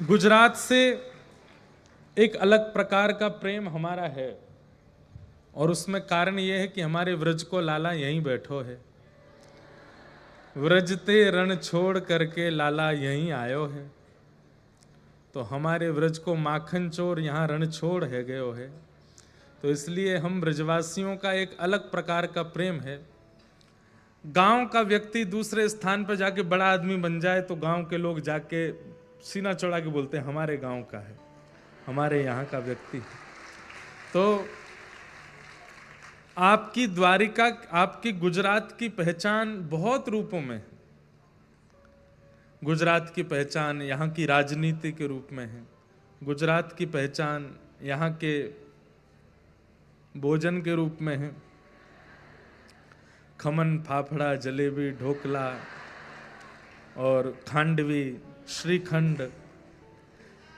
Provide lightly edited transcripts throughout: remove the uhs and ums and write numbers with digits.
गुजरात से एक अलग प्रकार का प्रेम हमारा है और उसमें कारण यह है कि हमारे व्रज को लाला यहीं बैठो है। व्रज ते रण छोड़ करके लाला यहीं आयो है, तो हमारे व्रज को माखन चोर यहाँ रण छोड़ है गयो है। तो इसलिए हम ब्रजवासियों का एक अलग प्रकार का प्रेम है। गांव का व्यक्ति दूसरे स्थान पर जाके बड़ा आदमी बन जाए तो गांव के लोग जाके सीना चौड़ा के बोलते हैं हमारे गांव का है, हमारे यहाँ का व्यक्ति है। तो आपकी द्वारिका, आपकी गुजरात की पहचान बहुत रूपों में है। गुजरात की पहचान यहाँ की राजनीति के रूप में है, गुजरात की पहचान यहाँ के भोजन के रूप में है। खमन, फाफड़ा, जलेबी, ढोकला और खांडवी, श्रीखंड।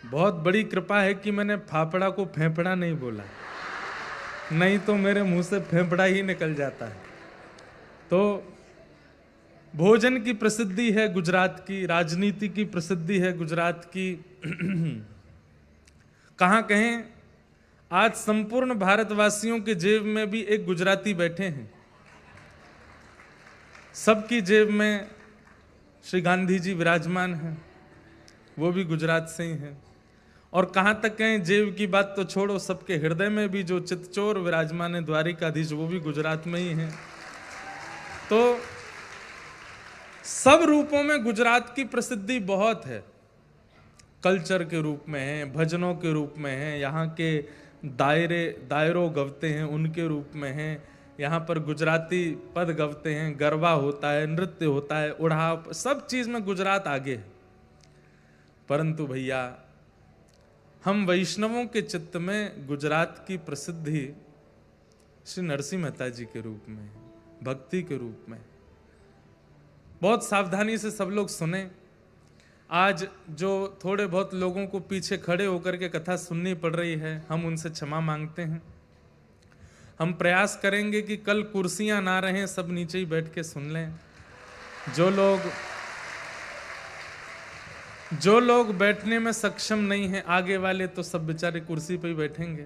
बहुत बड़ी कृपा है कि मैंने फाफड़ा को फेफड़ा नहीं बोला, नहीं तो मेरे मुंह से फेफड़ा ही निकल जाता है। तो भोजन की प्रसिद्धि है गुजरात की, राजनीति की प्रसिद्धि है गुजरात की। कहाँ कहें, आज संपूर्ण भारतवासियों के जेब में भी एक गुजराती बैठे हैं। सबकी जेब में श्री गांधी जी विराजमान हैं, वो भी गुजरात से ही हैं। और कहाँ तक कहें, जेब की बात तो छोड़ो, सबके हृदय में भी जो चितचोर विराजमान है द्वारिकाधीश, वो भी गुजरात में ही हैं। तो सब रूपों में गुजरात की प्रसिद्धि बहुत है। कल्चर के रूप में है, भजनों के रूप में है, यहाँ के दायरों गवते हैं उनके रूप में है। यहाँ पर गुजराती पद गवते हैं, गरबा होता है, नृत्य होता है, उड़ाव, सब चीज में गुजरात आगे है। परंतु भैया, हम वैष्णवों के चित्त में गुजरात की प्रसिद्धि श्री नरसिंह मेहता जी के रूप में, भक्ति के रूप में। बहुत सावधानी से सब लोग सुने। आज जो थोड़े बहुत लोगों को पीछे खड़े होकर के कथा सुननी पड़ रही है, हम उनसे क्षमा मांगते हैं। हम प्रयास करेंगे कि कल कुर्सियां ना रहें, सब नीचे ही बैठ के सुन लें। जो लोग बैठने में सक्षम नहीं हैं, आगे वाले तो सब बेचारे कुर्सी पे ही बैठेंगे,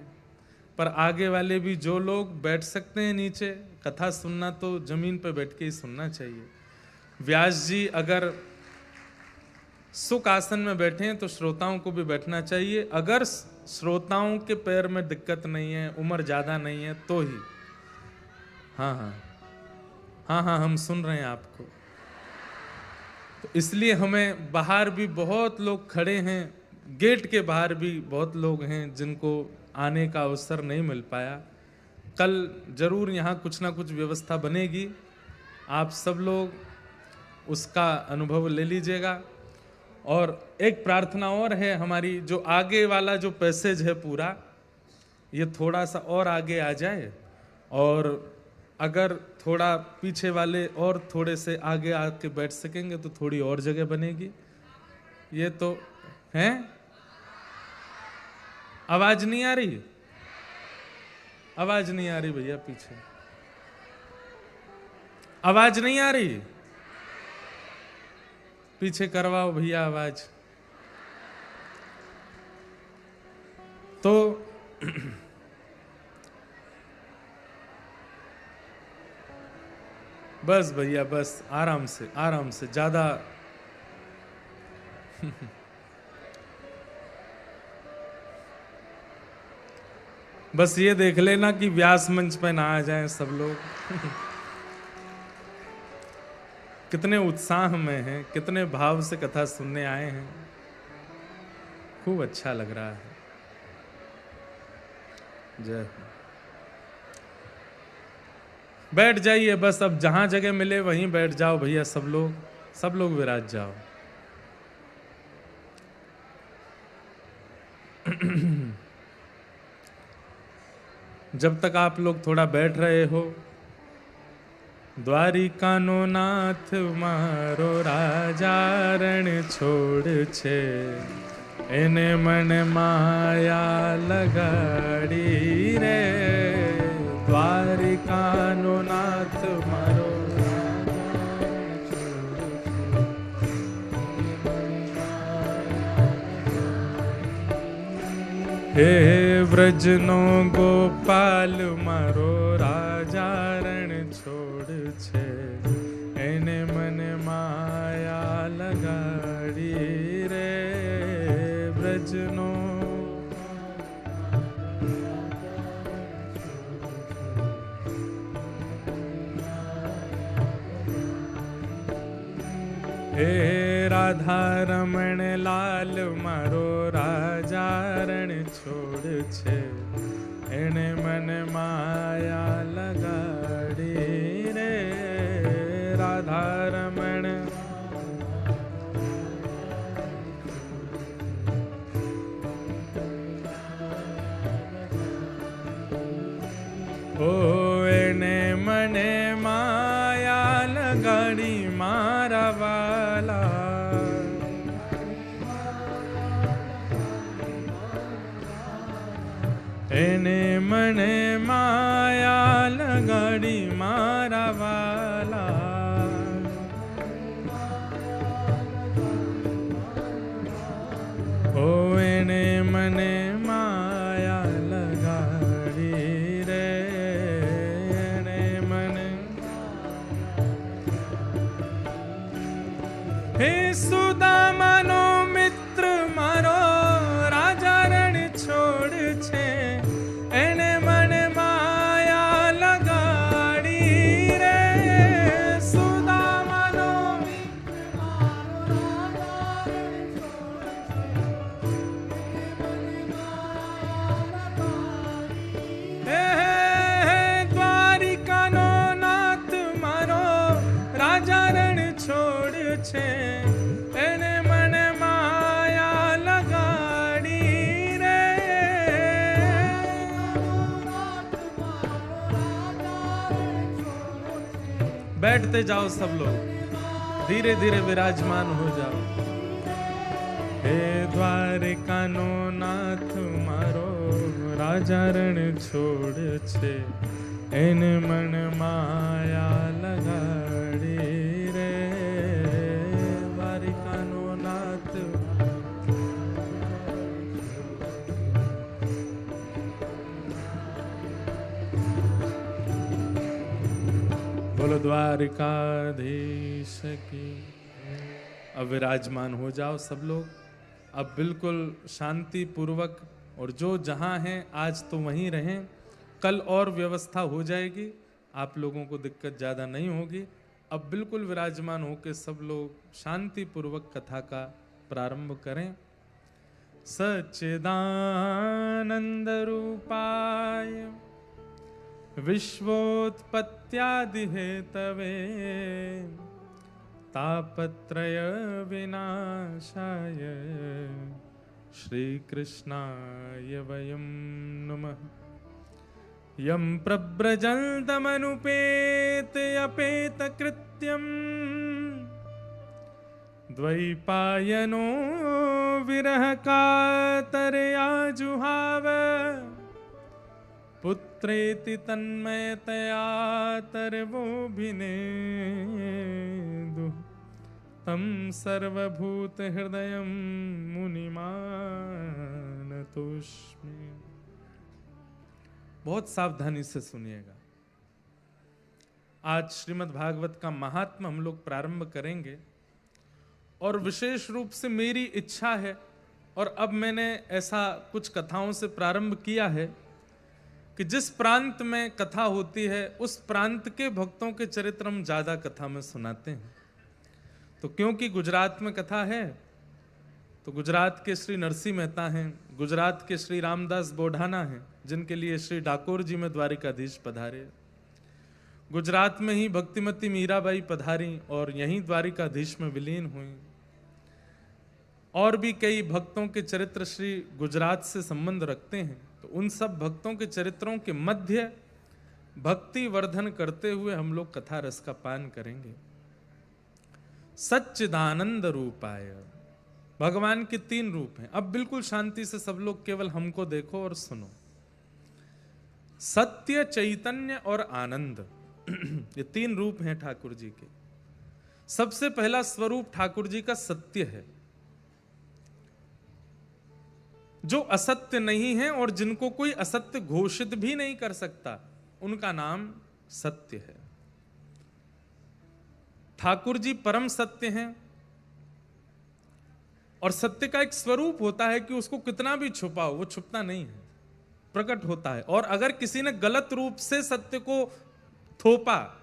पर आगे वाले भी जो लोग बैठ सकते हैं नीचे, कथा सुनना तो जमीन पे बैठ के ही सुनना चाहिए। व्यास जी अगर सुख आसन में बैठे हैं तो श्रोताओं को भी बैठना चाहिए। अगर श्रोताओं के पैर में दिक्कत नहीं है, उम्र ज्यादा नहीं है तो ही। हाँ, हम सुन रहे हैं आपको। तो इसलिए हमें बाहर भी बहुत लोग खड़े हैं, गेट के बाहर भी बहुत लोग हैं जिनको आने का अवसर नहीं मिल पाया। कल जरूर यहाँ कुछ ना कुछ व्यवस्था बनेगी, आप सब लोग उसका अनुभव ले लीजिएगा। और एक प्रार्थना और है हमारी, जो आगे वाला जो पैसेज है पूरा, ये थोड़ा सा और आगे आ जाए, और अगर थोड़ा पीछे वाले और थोड़े से आगे आके बैठ सकेंगे तो थोड़ी और जगह बनेगी। ये तो हैं, आवाज नहीं आ रही, आवाज नहीं आ रही भैया, पीछे आवाज नहीं आ रही, पीछे करवाओ भैया आवाज। तो बस भैया, बस आराम से, ज्यादा बस ये देख लेना कि व्यास मंच पे ना आ जाएं सब लोग। कितने उत्साह में हैं, कितने भाव से कथा सुनने आए हैं, खूब अच्छा लग रहा है। जय। बैठ जाइए बस, अब जहां जगह मिले वहीं बैठ जाओ भैया, सब लोग विराज जाओ। जब तक आप लोग थोड़ा बैठ रहे हो, द्वारिकानो नाथ मारो राजा रण छोड़ छे, एने मन माया लगाड़ी रे। द्वारिकानो नाथ मारो हे व्रजनो गोपाल मारो राजा रण छोड़ छे, एने मने माया लगाड़ी रे व्रजनो। हे राधा रमण लाल मारो राजा रण छोड़ छे, एने मन माया लगाड़ी रे राधा रमण। ओ एने मने माया लगाड़ी मारा वाला, एने मने माया लगाड़ी मारा वाला। ओ एने मने माया लगाड़ी रे एने मने। हे सुदामानो मित्र मारो राजा रण छोड़ छे, एने मने माया लगाड़ी रे सुदामानो मित्र मारो राजा रण छोड़ छे, हे द्वारिकानो नाथ मारो राजा रण छोड़ छे, एने मने माया लगाड़ी रे। बैठते जाओ सब लोग, धीरे धीरे विराजमान हो जाओ। हे द्वारिकानो नाथ मारो राजा रण छोड़ छे, एने मन माया लगाड़ी रे द्वारिकानो नाथ। बोलो द्वारिकाधीश की। अब विराजमान हो जाओ सब लोग, अब बिल्कुल शांति पूर्वक, और जो जहां हैं आज तो वहीं रहें, कल और व्यवस्था हो जाएगी, आप लोगों को दिक्कत ज़्यादा नहीं होगी। अब बिल्कुल विराजमान होकर सब लोग शांति पूर्वक कथा का प्रारंभ करें। सच्चिदानंद रूपाय विश्वोत्पत्त्यादि हेतवे तापत्रय विनाशाय श्री कृष्णाय वयं नमः। यं प्रव्रजन्तमनुपेत अपेत कृत्यं द्वैपायनो विरह कातरया जुहाव, पुत्रेति तन्मयतया तरवोभिनेदु तं सर्वभूतहृदयं मुनिमानतोऽस्मि। बहुत सावधानी से सुनिएगा। आज श्रीमद् भागवत का महात्म हम लोग प्रारंभ करेंगे, और विशेष रूप से मेरी इच्छा है, और अब मैंने ऐसा कुछ कथाओं से प्रारंभ किया है कि जिस प्रांत में कथा होती है उस प्रांत के भक्तों के चरित्र हम ज्यादा कथा में सुनाते हैं। तो क्योंकि गुजरात में कथा है, तो गुजरात के श्री नरसिंह मेहता हैं, गुजरात के श्री रामदास बोढ़ाना हैं, जिनके लिए श्री डाकोर जी में द्वारिकाधीश पधारे। गुजरात में ही भक्तिमती मीराबाई पधारी और यहीं द्वारिकाधीश में विलीन हुई। और भी कई भक्तों के चरित्र श्री गुजरात से संबंध रखते हैं। तो उन सब भक्तों के चरित्रों के मध्य भक्ति वर्धन करते हुए हम लोग कथा रस का पान करेंगे। सच्चिदानंद रूपाय, भगवान के 3 रूप हैं। अब बिल्कुल शांति से सब लोग केवल हमको देखो और सुनो। सत्य, चैतन्य और आनंद, ये 3 रूप हैं ठाकुर जी के। सबसे पहला स्वरूप ठाकुर जी का सत्य है। जो असत्य नहीं है और जिनको कोई असत्य घोषित भी नहीं कर सकता, उनका नाम सत्य है। ठाकुर जी परम सत्य हैं, और सत्य का एक स्वरूप होता है कि उसको कितना भी छुपाओ वो छुपता नहीं है, प्रकट होता है। और अगर किसी ने गलत रूप से सत्य को थोपा,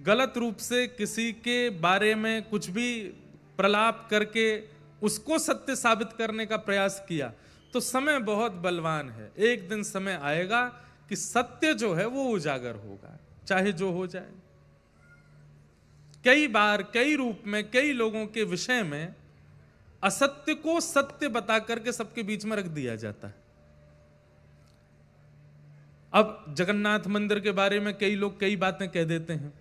गलत रूप से किसी के बारे में कुछ भी प्रलाप करके उसको सत्य साबित करने का प्रयास किया, तो समय बहुत बलवान है। एक दिन समय आएगा कि सत्य जो है वो उजागर होगा, चाहे जो हो जाए। कई बार कई रूप में कई लोगों के विषय में असत्य को सत्य बता करके सबके बीच में रख दिया जाता है। अब जगन्नाथ मंदिर के बारे में कई लोग कई बातें कह देते हैं।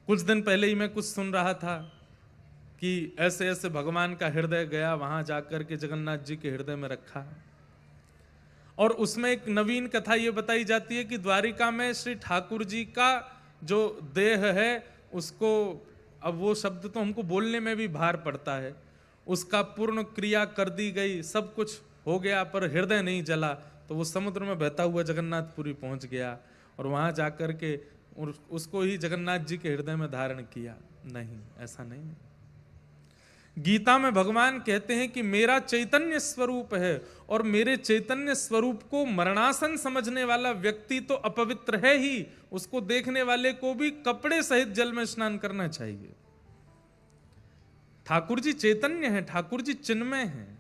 कुछ दिन पहले ही मैं कुछ सुन रहा था कि ऐसे ऐसे भगवान का हृदय गया, वहां जाकर के जगन्नाथ जी के हृदय में रखा, और उसमें एक नवीन कथा यह बताई जाती है कि द्वारिका में श्री ठाकुर जी का जो देह है उसको, अब वो शब्द तो हमको बोलने में भी भार पड़ता है, उसका पूर्ण क्रिया कर दी गई, सब कुछ हो गया, पर हृदय नहीं जला, तो वो समुद्र में बहता हुआ जगन्नाथपुरी पहुंच गया, और वहां जाकर के उसको ही जगन्नाथ जी के हृदय में धारण किया। नहीं, ऐसा नहीं है। गीता में भगवान कहते हैं कि मेरा चैतन्य स्वरूप है, और मेरे चैतन्य स्वरूप को मरणासन समझने वाला व्यक्ति तो अपवित्र है ही, उसको देखने वाले को भी कपड़े सहित जल में स्नान करना चाहिए। ठाकुर जी चैतन्य है, ठाकुर जी चिन्मय है,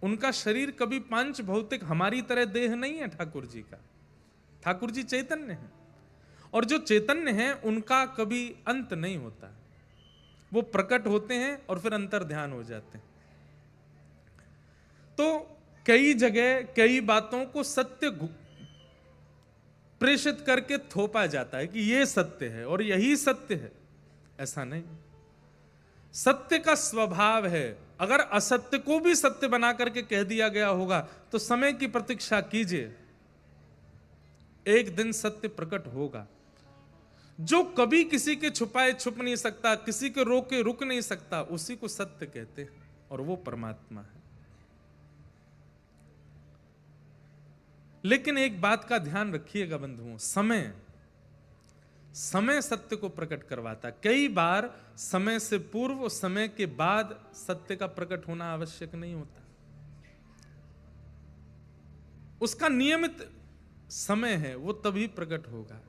उनका शरीर कभी पांच भौतिक हमारी तरह देह नहीं है ठाकुर जी का। ठाकुर जी चैतन्य है, और जो चैतन्य है उनका कभी अंत नहीं होता है। वो प्रकट होते हैं और फिर अंतर ध्यान हो जाते हैं। तो कई जगह कई बातों को सत्य प्रेषित करके थोपा जाता है कि ये सत्य है और यही सत्य है, ऐसा नहीं। सत्य का स्वभाव है, अगर असत्य को भी सत्य बना करके कह दिया गया होगा तो समय की प्रतीक्षा कीजिए, एक दिन सत्य प्रकट होगा। जो कभी किसी के छुपाए छुप नहीं सकता, किसी के रोके रुक नहीं सकता, उसी को सत्य कहते हैं, और वो परमात्मा है। लेकिन एक बात का ध्यान रखिएगा बंधुओं, समय सत्य को प्रकट करवाता है। कई बार समय से पूर्व और समय के बाद सत्य का प्रकट होना आवश्यक नहीं होता, उसका नियमित समय है, वो तभी प्रकट होगा।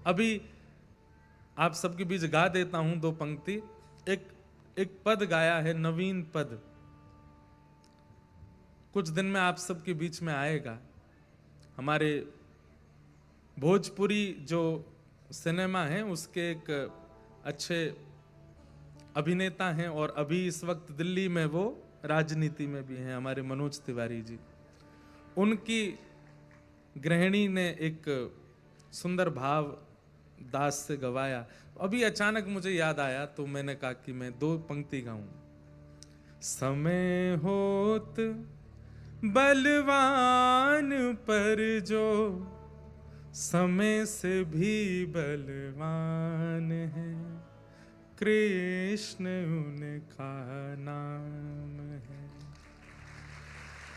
अभी आप सबके बीच गा देता हूं दो पंक्ति। एक पद गाया है, नवीन पद, कुछ दिन में आप सबके बीच में आएगा। हमारे भोजपुरी जो सिनेमा है उसके एक अच्छे अभिनेता हैं, और अभी इस वक्त दिल्ली में वो राजनीति में भी हैं, हमारे मनोज तिवारी जी। उनकी गृहिणी ने एक सुंदर भाव दास से गवाया। अभी अचानक मुझे याद आया तो मैंने कहा कि मैं दो पंक्ति गाऊं। समय होत बलवान पर जो समय से भी बलवान है, कृष्ण उनका नाम है।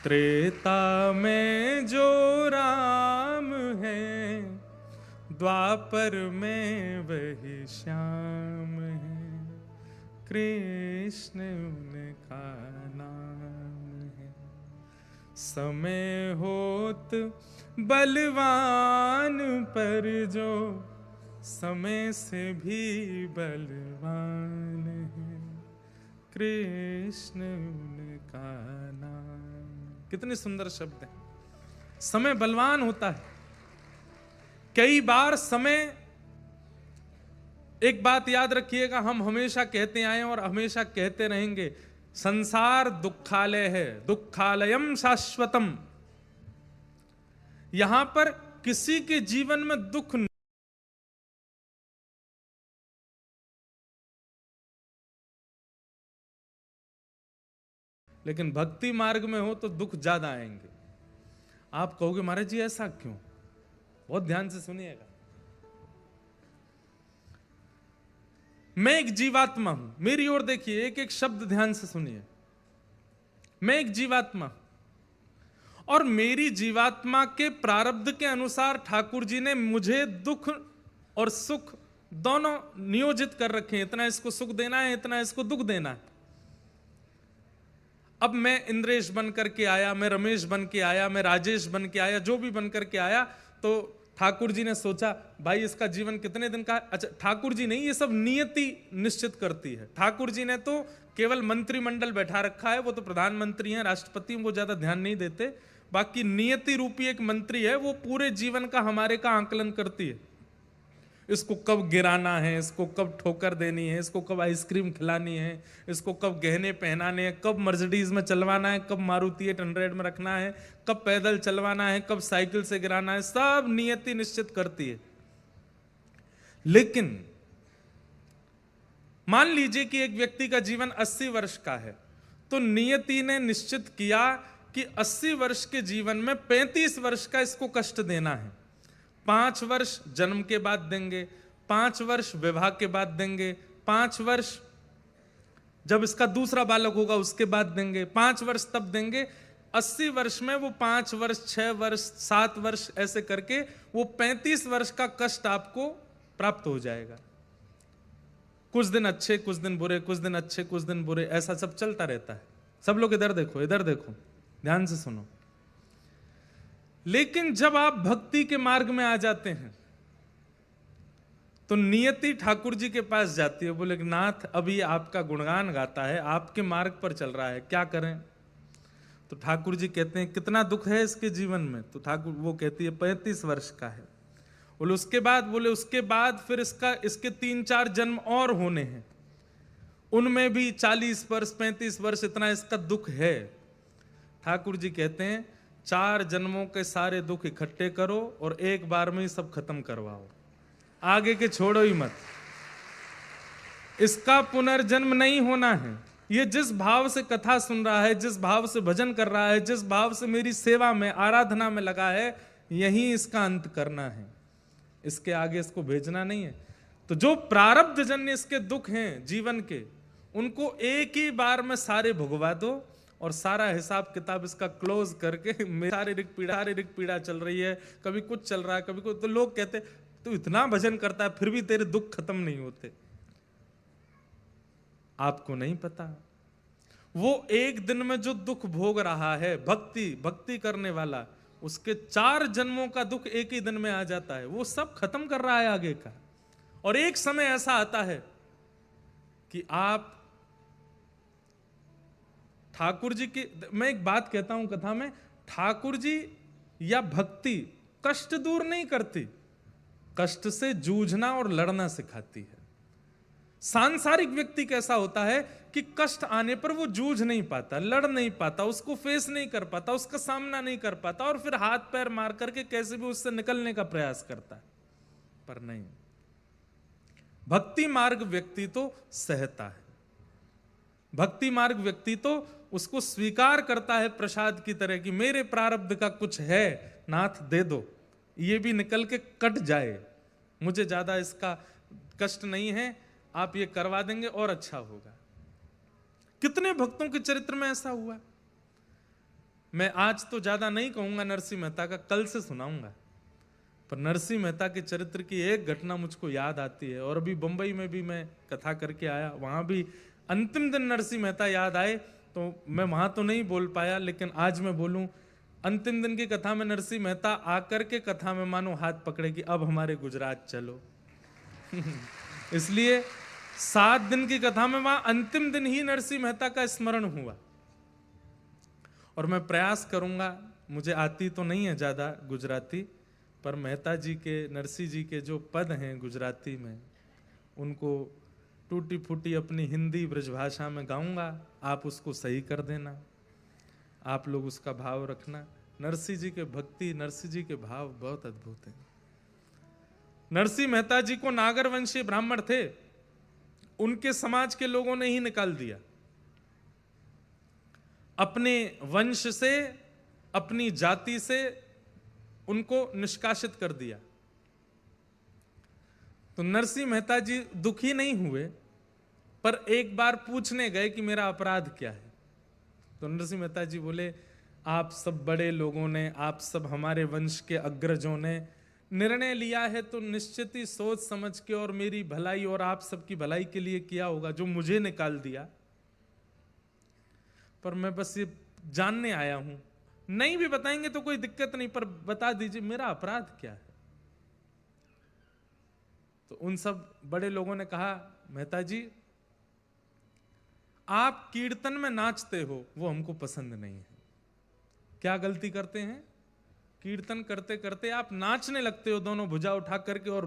त्रेता में जो राम है, द्वापर में वही श्याम है, कृष्ण उनका नाम है। समय होत बलवान पर जो समय से भी बलवान है, कृष्ण उनका नाम। कितने सुंदर शब्द हैं। समय बलवान होता है। कई बार समय, एक बात याद रखिएगा, हम हमेशा कहते आए और हमेशा कहते रहेंगे, संसार दुखालय है, दुखालयम शाश्वतम। यहां पर किसी के जीवन में दुख नहीं, लेकिन भक्ति मार्ग में हो तो दुख ज्यादा आएंगे। आप कहोगे महाराज जी ऐसा क्यों? बहुत ध्यान से सुनिएगा। मैं एक जीवात्मा हूं, मेरी ओर देखिए, एक एक शब्द ध्यान से सुनिए। मैं एक जीवात्मा हूं, और मेरी जीवात्मा के प्रारब्ध के अनुसार ठाकुर जी ने मुझे दुख और सुख दोनों नियोजित कर रखे हैं। इतना इसको सुख देना है, इतना इसको दुख देना है। अब मैं इंद्रेश बन करके आया, मैं रमेश बन के आया, मैं राजेश बन के आया, जो भी बन करके आया, तो ठाकुर जी ने सोचा भाई इसका जीवन कितने दिन का है। अच्छा, ठाकुर जी नहीं, ये सब नियति निश्चित करती है। ठाकुर जी ने तो केवल मंत्रिमंडल बैठा रखा है, वो तो प्रधानमंत्री हैं, राष्ट्रपति, वो ज्यादा ध्यान नहीं देते। बाकी नियति रूपी एक मंत्री है, वो पूरे जीवन का हमारे का आंकलन करती है। इसको कब गिराना है, इसको कब ठोकर देनी है, इसको कब आइसक्रीम खिलानी है, इसको कब गहने पहनाने हैं, कब मर्सिडीज में चलवाना है, कब मारुति 800 में रखना है, कब पैदल चलवाना है, कब साइकिल से गिराना है, सब नियति निश्चित करती है। लेकिन मान लीजिए कि एक व्यक्ति का जीवन 80 वर्ष का है, तो नियति ने निश्चित किया कि 80 वर्ष के जीवन में 35 वर्ष का इसको कष्ट देना है। 5 वर्ष जन्म के बाद देंगे, 5 वर्ष विवाह के बाद देंगे, 5 वर्ष जब इसका दूसरा बालक होगा उसके बाद देंगे, 5 वर्ष तब देंगे। 80 वर्ष में वो 5 वर्ष, 6 वर्ष, 7 वर्ष ऐसे करके वो 35 वर्ष का कष्ट आपको प्राप्त हो जाएगा। कुछ दिन अच्छे, कुछ दिन बुरे, कुछ दिन अच्छे, कुछ दिन बुरे, ऐसा सब चलता रहता है। सब लोग इधर देखो, इधर देखो, ध्यान से सुनो। लेकिन जब आप भक्ति के मार्ग में आ जाते हैं तो नियति ठाकुर जी के पास जाती है, बोले नाथ अभी आपका गुणगान गाता है, आपके मार्ग पर चल रहा है, क्या करें? तो ठाकुर जी कहते हैं कितना दुख है इसके जीवन में? तो ठाकुर वो कहती है 35 वर्ष का है। बोले उसके बाद? बोले उसके बाद फिर इसके 3-4 जन्म और होने हैं, उनमें भी 40 वर्ष, 35 वर्ष, इतना इसका दुख है। ठाकुर जी कहते हैं 4 जन्मों के सारे दुख इकट्ठे करो और एक बार में ही सब खत्म करवाओ, आगे के छोड़ो ही मत। इसका पुनर्जन्म नहीं होना है। ये जिस भाव से कथा सुन रहा है, जिस भाव से भजन कर रहा है, जिस भाव से मेरी सेवा में, आराधना में लगा है, यही इसका अंत करना है। इसके आगे इसको भेजना नहीं है। तो जो प्रारब्ध जन्य इसके दुख हैं जीवन के, उनको एक ही बार में सारे भुगवा दो और सारा हिसाब किताब इसका क्लोज करके, शारीरिक पीड़ा चल रही है, कभी कुछ चल रहा है, कभी कुछ। तो लोग कहते तू इतना भजन करता है फिर भी तेरे दुख खत्म नहीं होते। आपको नहीं पता, वो एक दिन में जो दुख भोग रहा है भक्ति करने वाला, उसके 4 जन्मों का दुख एक ही दिन में आ जाता है। वो सब खत्म कर रहा है आगे का। और एक समय ऐसा आता है कि आप ठाकुर जी की, मैं एक बात कहता हूं कथा में, ठाकुर जी या भक्ति कष्ट दूर नहीं करती, कष्ट से जूझना और लड़ना सिखाती है। सांसारिक व्यक्ति कैसा होता है कि कष्ट आने पर वो जूझ नहीं पाता, लड़ नहीं पाता, उसको फेस नहीं कर पाता, उसका सामना नहीं कर पाता, और फिर हाथ पैर मार करके कैसे भी उससे निकलने का प्रयास करता है। पर नहीं, भक्ति मार्ग व्यक्ति तो सहता है। भक्ति मार्ग व्यक्ति तो उसको स्वीकार करता है प्रसाद की तरह कि मेरे प्रारब्ध का कुछ है, नाथ दे दो, ये भी निकल के कट जाए, मुझे ज्यादा इसका कष्ट नहीं है, आप ये करवा देंगे और अच्छा होगा। कितने भक्तों के चरित्र में ऐसा हुआ। मैं आज तो ज्यादा नहीं कहूंगा नरसिंह मेहता का, कल से सुनाऊंगा। पर नरसिंह मेहता के चरित्र की एक घटना मुझको याद आती है। और अभी बंबई में भी मैं कथा करके आया, वहां भी अंतिम दिन नरसिंह मेहता याद आए, तो मैं वहां तो नहीं बोल पाया, लेकिन आज मैं बोलूं। अंतिम दिन की कथा में नरसिंह मेहता आकर के कथा में मानो हाथ पकड़े कि अब हमारे गुजरात चलो। इसलिए 7 दिन की कथा में वहां अंतिम दिन ही नरसिंह मेहता का स्मरण हुआ। और मैं प्रयास करूंगा, मुझे आती तो नहीं है ज्यादा गुजराती, पर मेहता जी के, नरसिंह जी के जो पद हैं गुजराती में, उनको टूटी फूटी अपनी हिंदी ब्रजभाषा में गाऊंगा, आप उसको सही कर देना, आप लोग उसका भाव रखना। नरसिंह जी के भक्ति, नरसिंह जी के भाव बहुत अद्भुत हैं। नरसिंह मेहता जी को नागरवंशी ब्राह्मण थे, उनके समाज के लोगों ने ही निकाल दिया, अपने वंश से, अपनी जाति से उनको निष्कासित कर दिया। तो नरसिंह मेहता जी दुखी नहीं हुए, पर एक बार पूछने गए कि मेरा अपराध क्या है। तो नरसिंह मेहता जी बोले आप सब बड़े लोगों ने, आप सब हमारे वंश के अग्रजों ने निर्णय लिया है तो निश्चित ही सोच समझ के और मेरी भलाई और आप सबकी भलाई के लिए किया होगा, जो मुझे निकाल दिया। पर मैं बस ये जानने आया हूं, नहीं भी बताएंगे तो कोई दिक्कत नहीं, पर बता दीजिए मेरा अपराध क्या है। तो उन सब बड़े लोगों ने कहा, मेहता जी आप कीर्तन में नाचते हो वो हमको पसंद नहीं है। क्या गलती करते हैं? कीर्तन करते करते आप नाचने लगते हो, दोनों भुजा उठा करके और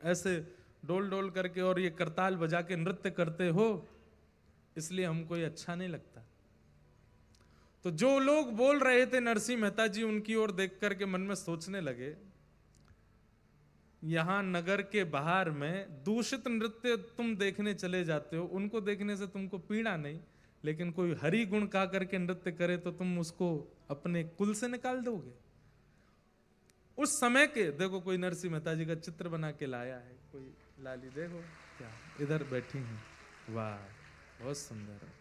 ऐसे डोल डोल करके और ये करताल बजा के नृत्य करते हो, इसलिए हमको ये अच्छा नहीं लगता। तो जो लोग बोल रहे थे नरसिंह मेहता जी उनकी ओर देख करके मन में सोचने लगे, यहां नगर के बाहर में दूषित नृत्य तुम देखने चले जाते हो, उनको देखने से तुमको पीड़ा नहीं, लेकिन कोई हरि गुण गा करके नृत्य करे तो तुम उसको अपने कुल से निकाल दोगे। उस समय के देखो, कोई नरसिंह मेहता जी का चित्र बना के लाया है, कोई लाली देखो क्या इधर बैठी हैं, वाह बहुत सुंदर है।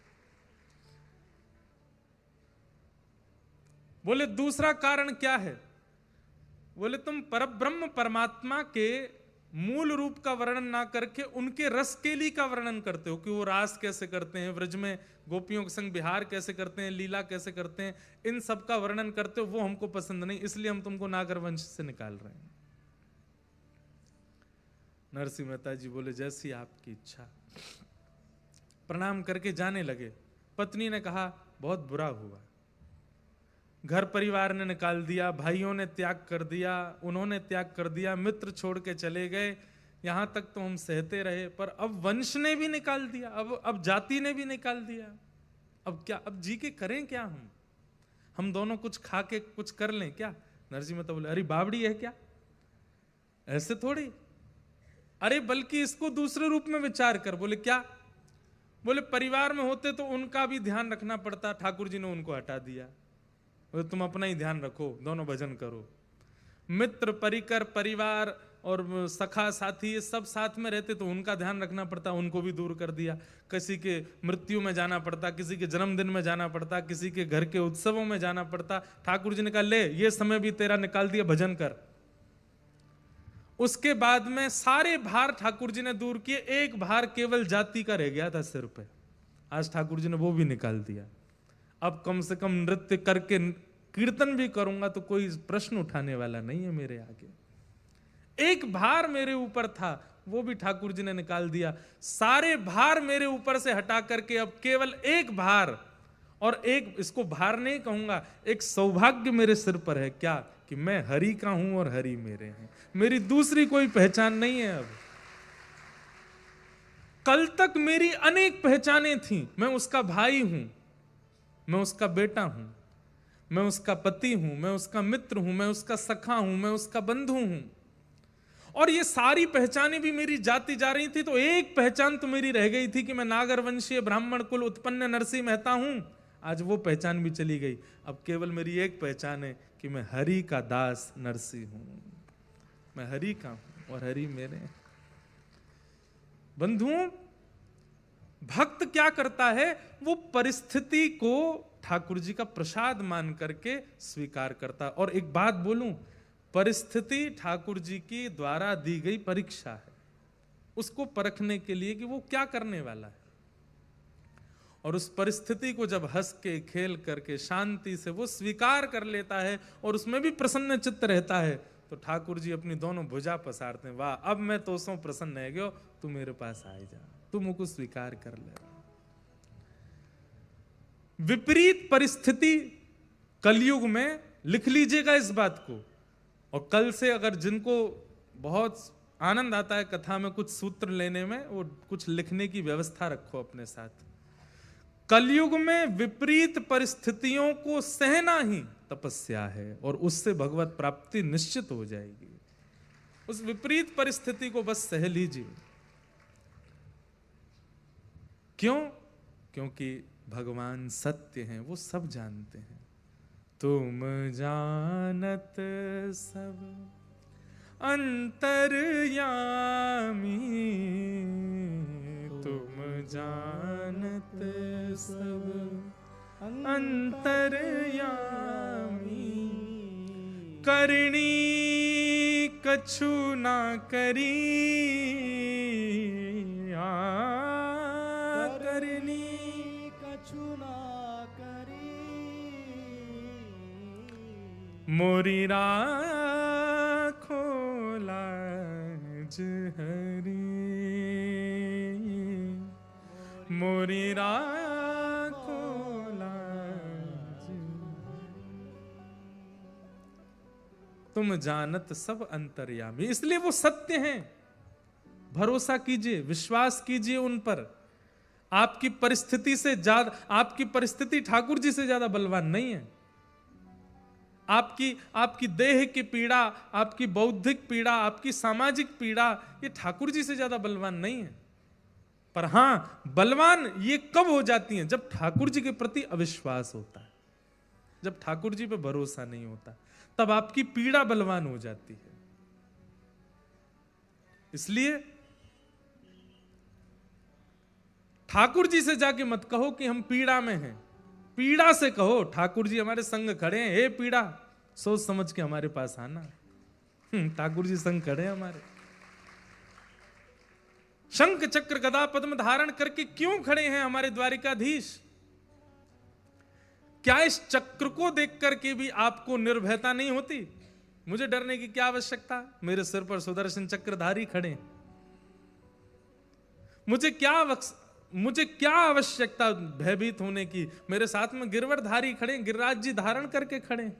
बोले दूसरा कारण क्या है? बोले तुम परब्रह्म परमात्मा के मूल रूप का वर्णन ना करके उनके रस केली का वर्णन करते हो कि वो रास कैसे करते हैं, व्रज में गोपियों के संग विहार कैसे करते हैं, लीला कैसे करते हैं, इन सब का वर्णन करते हो, वो हमको पसंद नहीं, इसलिए हम तुमको नागर वंश से निकाल रहे हैं। नरसिंह मेहता जी बोले जैसी आपकी इच्छा। प्रणाम करके जाने लगे। पत्नी ने कहा बहुत बुरा हुआ, घर परिवार ने निकाल दिया, भाइयों ने त्याग कर दिया, उन्होंने त्याग कर दिया, मित्र छोड़ के चले गए, यहां तक तो हम सहते रहे, पर अब वंश ने भी निकाल दिया, अब जाति ने भी निकाल दिया, अब क्या, अब जी के करें क्या? हम दोनों कुछ खा के कुछ कर लें क्या? नरसिंह मेहता बोले अरे बावड़ी है क्या, ऐसे थोड़ी, अरे बल्कि इसको दूसरे रूप में विचार कर। बोले क्या? बोले परिवार में होते तो उनका भी ध्यान रखना पड़ता, ठाकुर जी ने उनको हटा दिया, तुम अपना ही ध्यान रखो, दोनों भजन करो। मित्र परिकर परिवार और सखा साथी ये सब साथ में रहते तो उनका ध्यान रखना पड़ता, उनको भी दूर कर दिया। किसी के मृत्यु में जाना पड़ता, किसी के जन्मदिन में जाना पड़ता, किसी के घर के उत्सवों में जाना पड़ता, ठाकुर जी ने कहा ले ये समय भी तेरा निकाल दिया, भजन कर। उसके बाद में सारे भार ठाकुर जी ने दूर किए, एक भार केवल जाति का रह गया था सिर पे, आज ठाकुर जी ने वो भी निकाल दिया। अब कम से कम नृत्य करके कीर्तन भी करूंगा तो कोई प्रश्न उठाने वाला नहीं है मेरे आगे। एक भार मेरे ऊपर था वो भी ठाकुर जी ने निकाल दिया, सारे भार मेरे ऊपर से हटा करके अब केवल एक भार, और एक, इसको भार नहीं कहूंगा, एक सौभाग्य मेरे सिर पर है, क्या कि मैं हरि का हूं और हरि मेरे हैं, मेरी दूसरी कोई पहचान नहीं है। अब कल तक मेरी अनेक पहचानें थी, मैं उसका भाई हूं, मैं उसका बेटा हूं, मैं उसका पति हूं, मैं उसका मित्र हूं, मैं उसका सखा हूं, मैं उसका बंधु हूं, और ये सारी पहचानें भी मेरी जाती जा रही थी। तो एक पहचान तो मेरी रह गई थी कि मैं नागर वंशीय ब्राह्मण कुल उत्पन्न नरसिंह मेहता हूं, आज वो पहचान भी चली गई। अब केवल मेरी एक पहचान है कि मैं हरि का दास नरसिंह हूं, मैं हरि का हूं और हरि मेरे। बंधुओं, भक्त क्या करता है, वो परिस्थिति को ठाकुर जी का प्रसाद मान करके स्वीकार करता। और एक बात बोलूं, परिस्थिति ठाकुर जी की द्वारा दी गई परीक्षा है, उसको परखने के लिए कि वो क्या करने वाला है, और उस परिस्थिति को जब हंस के खेल करके शांति से वो स्वीकार कर लेता है और उसमें भी प्रसन्न चित्त रहता है, तो ठाकुर जी अपनी दोनों भुजा पसारते हैं, वाह अब मैं तो सो प्रसन्न है गयो, तू मेरे पास आ जा, तू मुझको स्वीकार कर ले। विपरीत परिस्थिति कलयुग में, लिख लीजिएगा इस बात को, और कल से अगर जिनको बहुत आनंद आता है कथा में कुछ सूत्र लेने में, वो कुछ लिखने की व्यवस्था रखो अपने साथ। कलयुग में विपरीत परिस्थितियों को सहना ही तपस्या है, और उससे भगवत प्राप्ति निश्चित हो जाएगी। उस विपरीत परिस्थिति को बस सह लीजिए। क्यों? क्योंकि भगवान सत्य हैं, वो सब जानते हैं। तुम जानत सब अंतर्यामी, तुम जानत सब अंतर्यामी, करणी कछु ना करी, करणी कछु ना करी, मोरी राखो लाज हरी, मोरी राखो लाज। तुम जानत सब अंतर्यामी, इसलिए वो सत्य हैं। भरोसा कीजिए, विश्वास कीजिए उन पर। आपकी परिस्थिति से ज्यादा, आपकी परिस्थिति ठाकुर जी से ज्यादा बलवान नहीं है। आपकी देह की पीड़ा, आपकी बौद्धिक पीड़ा, आपकी सामाजिक पीड़ा, ये ठाकुर जी से ज्यादा बलवान नहीं है। पर हां, बलवान ये कब हो जाती हैं? जब ठाकुर जी के प्रति अविश्वास होता है, जब ठाकुर जी पे भरोसा नहीं होता, तब आपकी पीड़ा बलवान हो जाती है। इसलिए ठाकुर जी से जाके मत कहो कि हम पीड़ा में हैं। पीड़ा से कहो ठाकुर जी हमारे संग खड़े हैं, हे पीड़ा सोच समझ के हमारे पास आना। ठाकुर जी संग खड़े हैं हमारे। शंख चक्र गदा पद्म धारण करके क्यों खड़े हैं हमारे द्वारिकाधीश? क्या इस चक्र को देख करके भी आपको निर्भयता नहीं होती? मुझे डरने की क्या आवश्यकता? मेरे सिर पर सुदर्शन चक्रधारी खड़े हैं। मुझे क्या आवश्यकता भयभीत होने की? मेरे साथ में गिरवरधारी खड़े, गिरिराज जी धारण करके खड़े।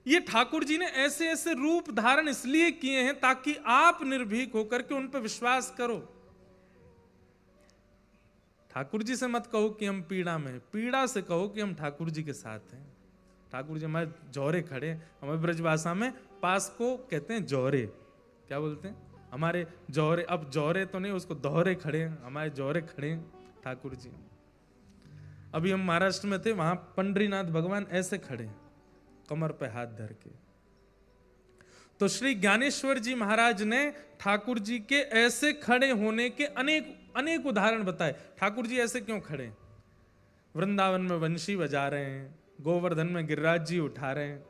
ये ठाकुर जी ने ऐसे ऐसे रूप धारण इसलिए किए हैं ताकि आप निर्भीक होकर के उन पर विश्वास करो। ठाकुर जी से मत कहो कि हम पीड़ा में, पीड़ा से कहो कि हम ठाकुर जी के साथ हैं। ठाकुर जी हमारे जौहरे खड़े, हमारे ब्रजभाषा में पास को कहते हैं जौहरे। क्या बोलते हैं? हमारे जौहरे। अब जौहरे तो नहीं, उसको दोहरे खड़े हैं, हमारे जौहरे खड़े हैं ठाकुर जी। अभी हम महाराष्ट्र में थे, वहां पंडरीनाथ भगवान ऐसे खड़े हैं, कमर पे हाथ धर के। तो श्री ज्ञानेश्वर जी महाराज ने ठाकुर जी के ऐसे खड़े होने के अनेक उदाहरण बताए। ठाकुर जी ऐसे क्यों खड़े? वृंदावन में वंशी बजा रहे हैं, गोवर्धन में गिरिराज जी उठा रहे हैं,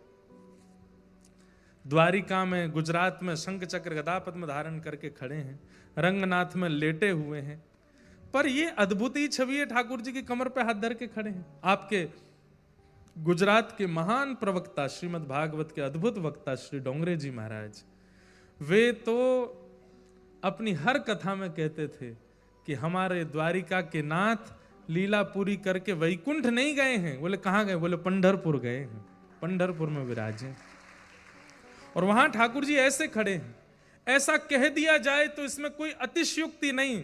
द्वारिका में, गुजरात में शंख चक्र गदा पद्म धारण करके खड़े हैं, रंगनाथ में लेटे हुए हैं। पर ये अद्भुत ही छवि है, ठाकुर जी की कमर पे हाथ धर के खड़े हैं। आपके गुजरात के महान प्रवक्ता, श्रीमद् भागवत के अद्भुत वक्ता श्री डोंगरे जी महाराज, वे तो अपनी हर कथा में कहते थे कि हमारे द्वारिका के नाथ लीला पूरी करके वैकुंठ नहीं गए हैं। बोले कहाँ गए? बोले पंढरपुर गए हैं, पंढरपुर में विराजे। और वहां ठाकुर जी ऐसे खड़े हैं। ऐसा कह दिया जाए तो इसमें कोई अतिशयोक्ति नहीं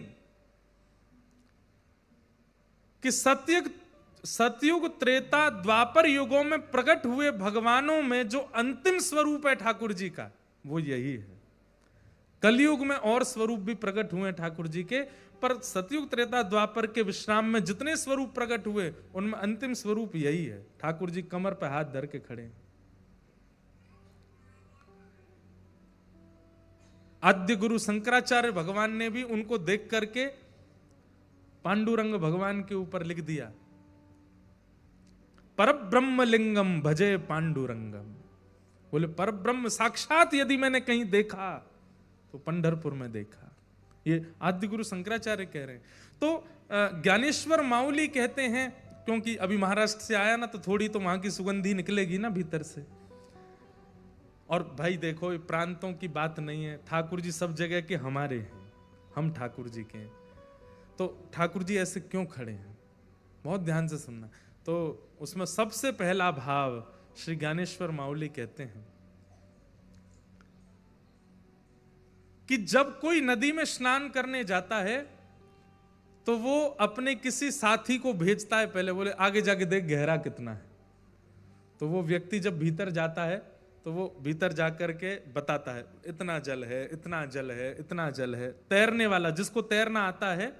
कि सतयुग, त्रेता, द्वापर युगों में प्रकट हुए भगवानों में जो अंतिम स्वरूप है ठाकुर जी का, वो यही है। कलयुग में और स्वरूप भी प्रकट हुए ठाकुर जी के, पर सतयुग, त्रेता, द्वापर के विश्राम में जितने स्वरूप प्रकट हुए उनमें अंतिम स्वरूप यही है। ठाकुर जी कमर पर हाथ धर के खड़े हैं। आद्य गुरु शंकराचार्य भगवान ने भी उनको देख करके पांडुरंग भगवान के ऊपर लिख दिया, परब्रह्म लिंगम भजे पांडुरंगम। बोले परब्रह्म साक्षात यदि मैंने कहीं देखा तो पंढरपुर में देखा। ये आद्य गुरु शंकराचार्य कह रहे हैं। तो ज्ञानेश्वर माउली कहते हैं, क्योंकि अभी महाराष्ट्र से आया ना, तो थोड़ी तो वहां की सुगंधी निकलेगी ना भीतर से। और भाई देखो, ये प्रांतों की बात नहीं है, ठाकुर जी सब जगह के हमारे हैं, हम ठाकुर जी के हैं। तो ठाकुर जी ऐसे क्यों खड़े हैं? बहुत ध्यान से सुनना। तो उसमें सबसे पहला भाव श्री ज्ञानेश्वर माउली कहते हैं कि जब कोई नदी में स्नान करने जाता है तो वो अपने किसी साथी को भेजता है पहले, बोले आगे जाके देख गहरा कितना है। तो वो व्यक्ति जब भीतर जाता है तो वो भीतर जाकर के बताता है, इतना जल है, इतना जल है, इतना जल है। तैरने वाला, जिसको तैरना आता है,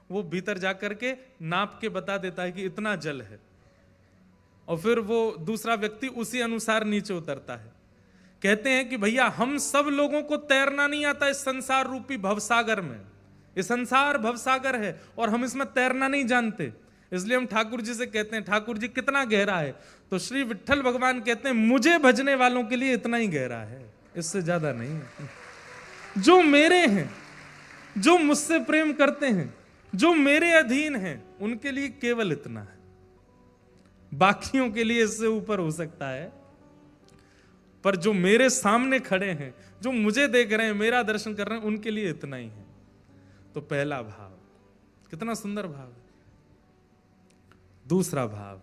वो भीतर जाकर के नाप के बता देता है कि इतना जल है, और फिर वो दूसरा व्यक्ति उसी अनुसार नीचे उतरता है। कहते हैं कि भैया हम सब लोगों को तैरना नहीं आता इस संसार रूपी भवसागर में। ये संसार भवसागर है और हम इसमें तैरना नहीं जानते, इसलिए हम ठाकुर जी से कहते हैं ठाकुर जी कितना गहरा है, तो श्री विट्ठल भगवान कहते हैं मुझे भजने वालों के लिए इतना ही गहरा है, इससे ज्यादा नहीं है। जो मेरे हैं, जो मुझसे प्रेम करते हैं, जो मेरे अधीन हैं, उनके लिए केवल इतना है। बाकियों के लिए इससे ऊपर हो सकता है, पर जो मेरे सामने खड़े हैं, जो मुझे देख रहे हैं, मेरा दर्शन कर रहे हैं, उनके लिए इतना ही है। तो पहला भाव, कितना सुंदर भाव है। दूसरा भाव,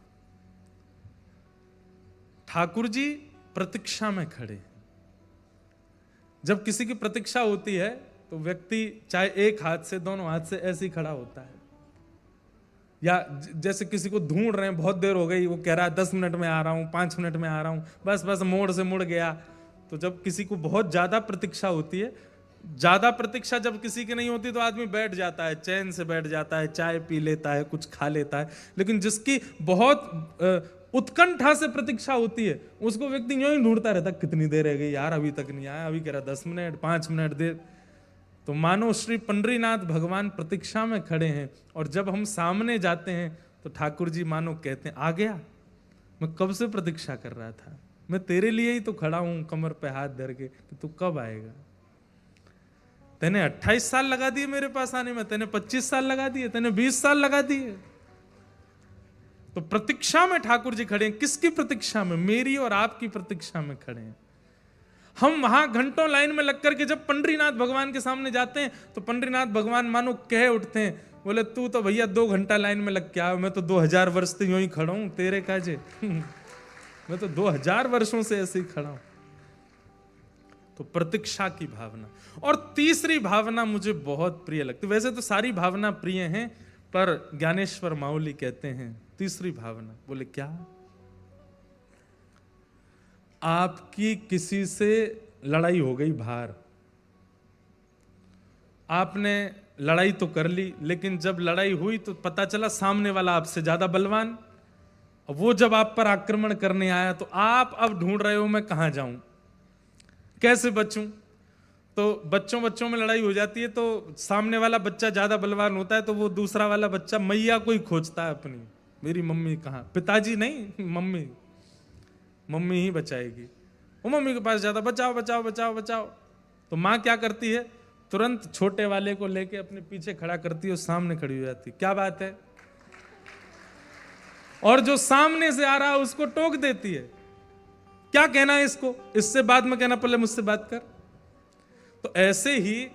ठाकुर जी प्रतीक्षा में खड़े हैं। जब किसी की प्रतीक्षा होती है तो व्यक्ति चाहे एक हाथ से, दोनों हाथ से ऐसे ही खड़ा होता है, या जैसे किसी को ढूंढ रहे हैं, बहुत देर हो गई, वो कह रहा है 10 मिनट में आ रहा हूं, 5 मिनट में आ रहा हूं, बस बस मोड़ से मुड़ गया। तो जब किसी को बहुत ज्यादा प्रतीक्षा होती है, ज्यादा प्रतीक्षा जब किसी की नहीं होती तो आदमी बैठ जाता है, चैन से बैठ जाता है, चाय पी लेता है, कुछ खा लेता है। लेकिन जिसकी बहुत उत्कंठा से प्रतीक्षा होती है, उसको व्यक्ति यूं ही ढूंढता रहता, कितनी देर रह गई यार, अभी तक नहीं आया, अभी कह रहा 10 मिनट, 5 मिनट देर। तो मानो श्री पंडरीनाथ भगवान प्रतीक्षा में खड़े हैं, और जब हम सामने जाते हैं तो ठाकुर जी मानो कहते हैं, आ गया, मैं कब से प्रतीक्षा कर रहा था, मैं तेरे लिए ही तो खड़ा हूं कमर पे हाथ धर के, कि तू कब आएगा। तेने 28 साल लगा दिए मेरे पास आने में, तेने 25 साल लगा दिए, तेने 20 साल लगा दिए। तो प्रतीक्षा में ठाकुर जी खड़े हैं। किसकी प्रतीक्षा में? मेरी और आपकी प्रतीक्षा में खड़े हैं। हम वहां घंटों लाइन में लग करके जब पंडरीनाथ भगवान के सामने जाते हैं तो पंडरीनाथ भगवान मानो कह उठते हैं, बोले तू तो भैया 2 घंटा लाइन में लग के आ, मैं तो 2000 वर्ष से यूं ही खड़ा हूं तेरे काजे। मैं तो 2000 वर्षों से ऐसे ही खड़ा हूं। तो प्रतीक्षा की भावना। और तीसरी भावना मुझे बहुत प्रिय लगती, वैसे तो सारी भावना प्रिय हैं, पर ज्ञानेश्वर माउली कहते हैं तीसरी भावना, बोले क्या? आपकी किसी से लड़ाई हो गई बाहर, आपने लड़ाई तो कर ली, लेकिन जब लड़ाई हुई तो पता चला सामने वाला आपसे ज्यादा बलवान। वो जब आप पर आक्रमण करने आया तो आप अब ढूंढ रहे हो मैं कहां जाऊं, कैसे बचूं। तो बच्चों में लड़ाई हो जाती है, तो सामने वाला बच्चा ज्यादा बलवान होता है, तो वो दूसरा वाला बच्चा मैया को ही खोजता है अपनी, मेरी मम्मी कहाँ, पिताजी नहीं, मम्मी, मम्मी ही बचाएगी। वो मम्मी के पास जाता, बचाओ बचाओ बचाओ बचाओ। तो माँ क्या करती है, तुरंत छोटे वाले को लेके अपने पीछे खड़ा करती है और सामने खड़ी हो जाती है, क्या बात है, और जो सामने से आ रहा है उसको टोक देती है, क्या कहना है इसको, इससे बाद में कहना, पहले मुझसे बात कर। तो ऐसे ही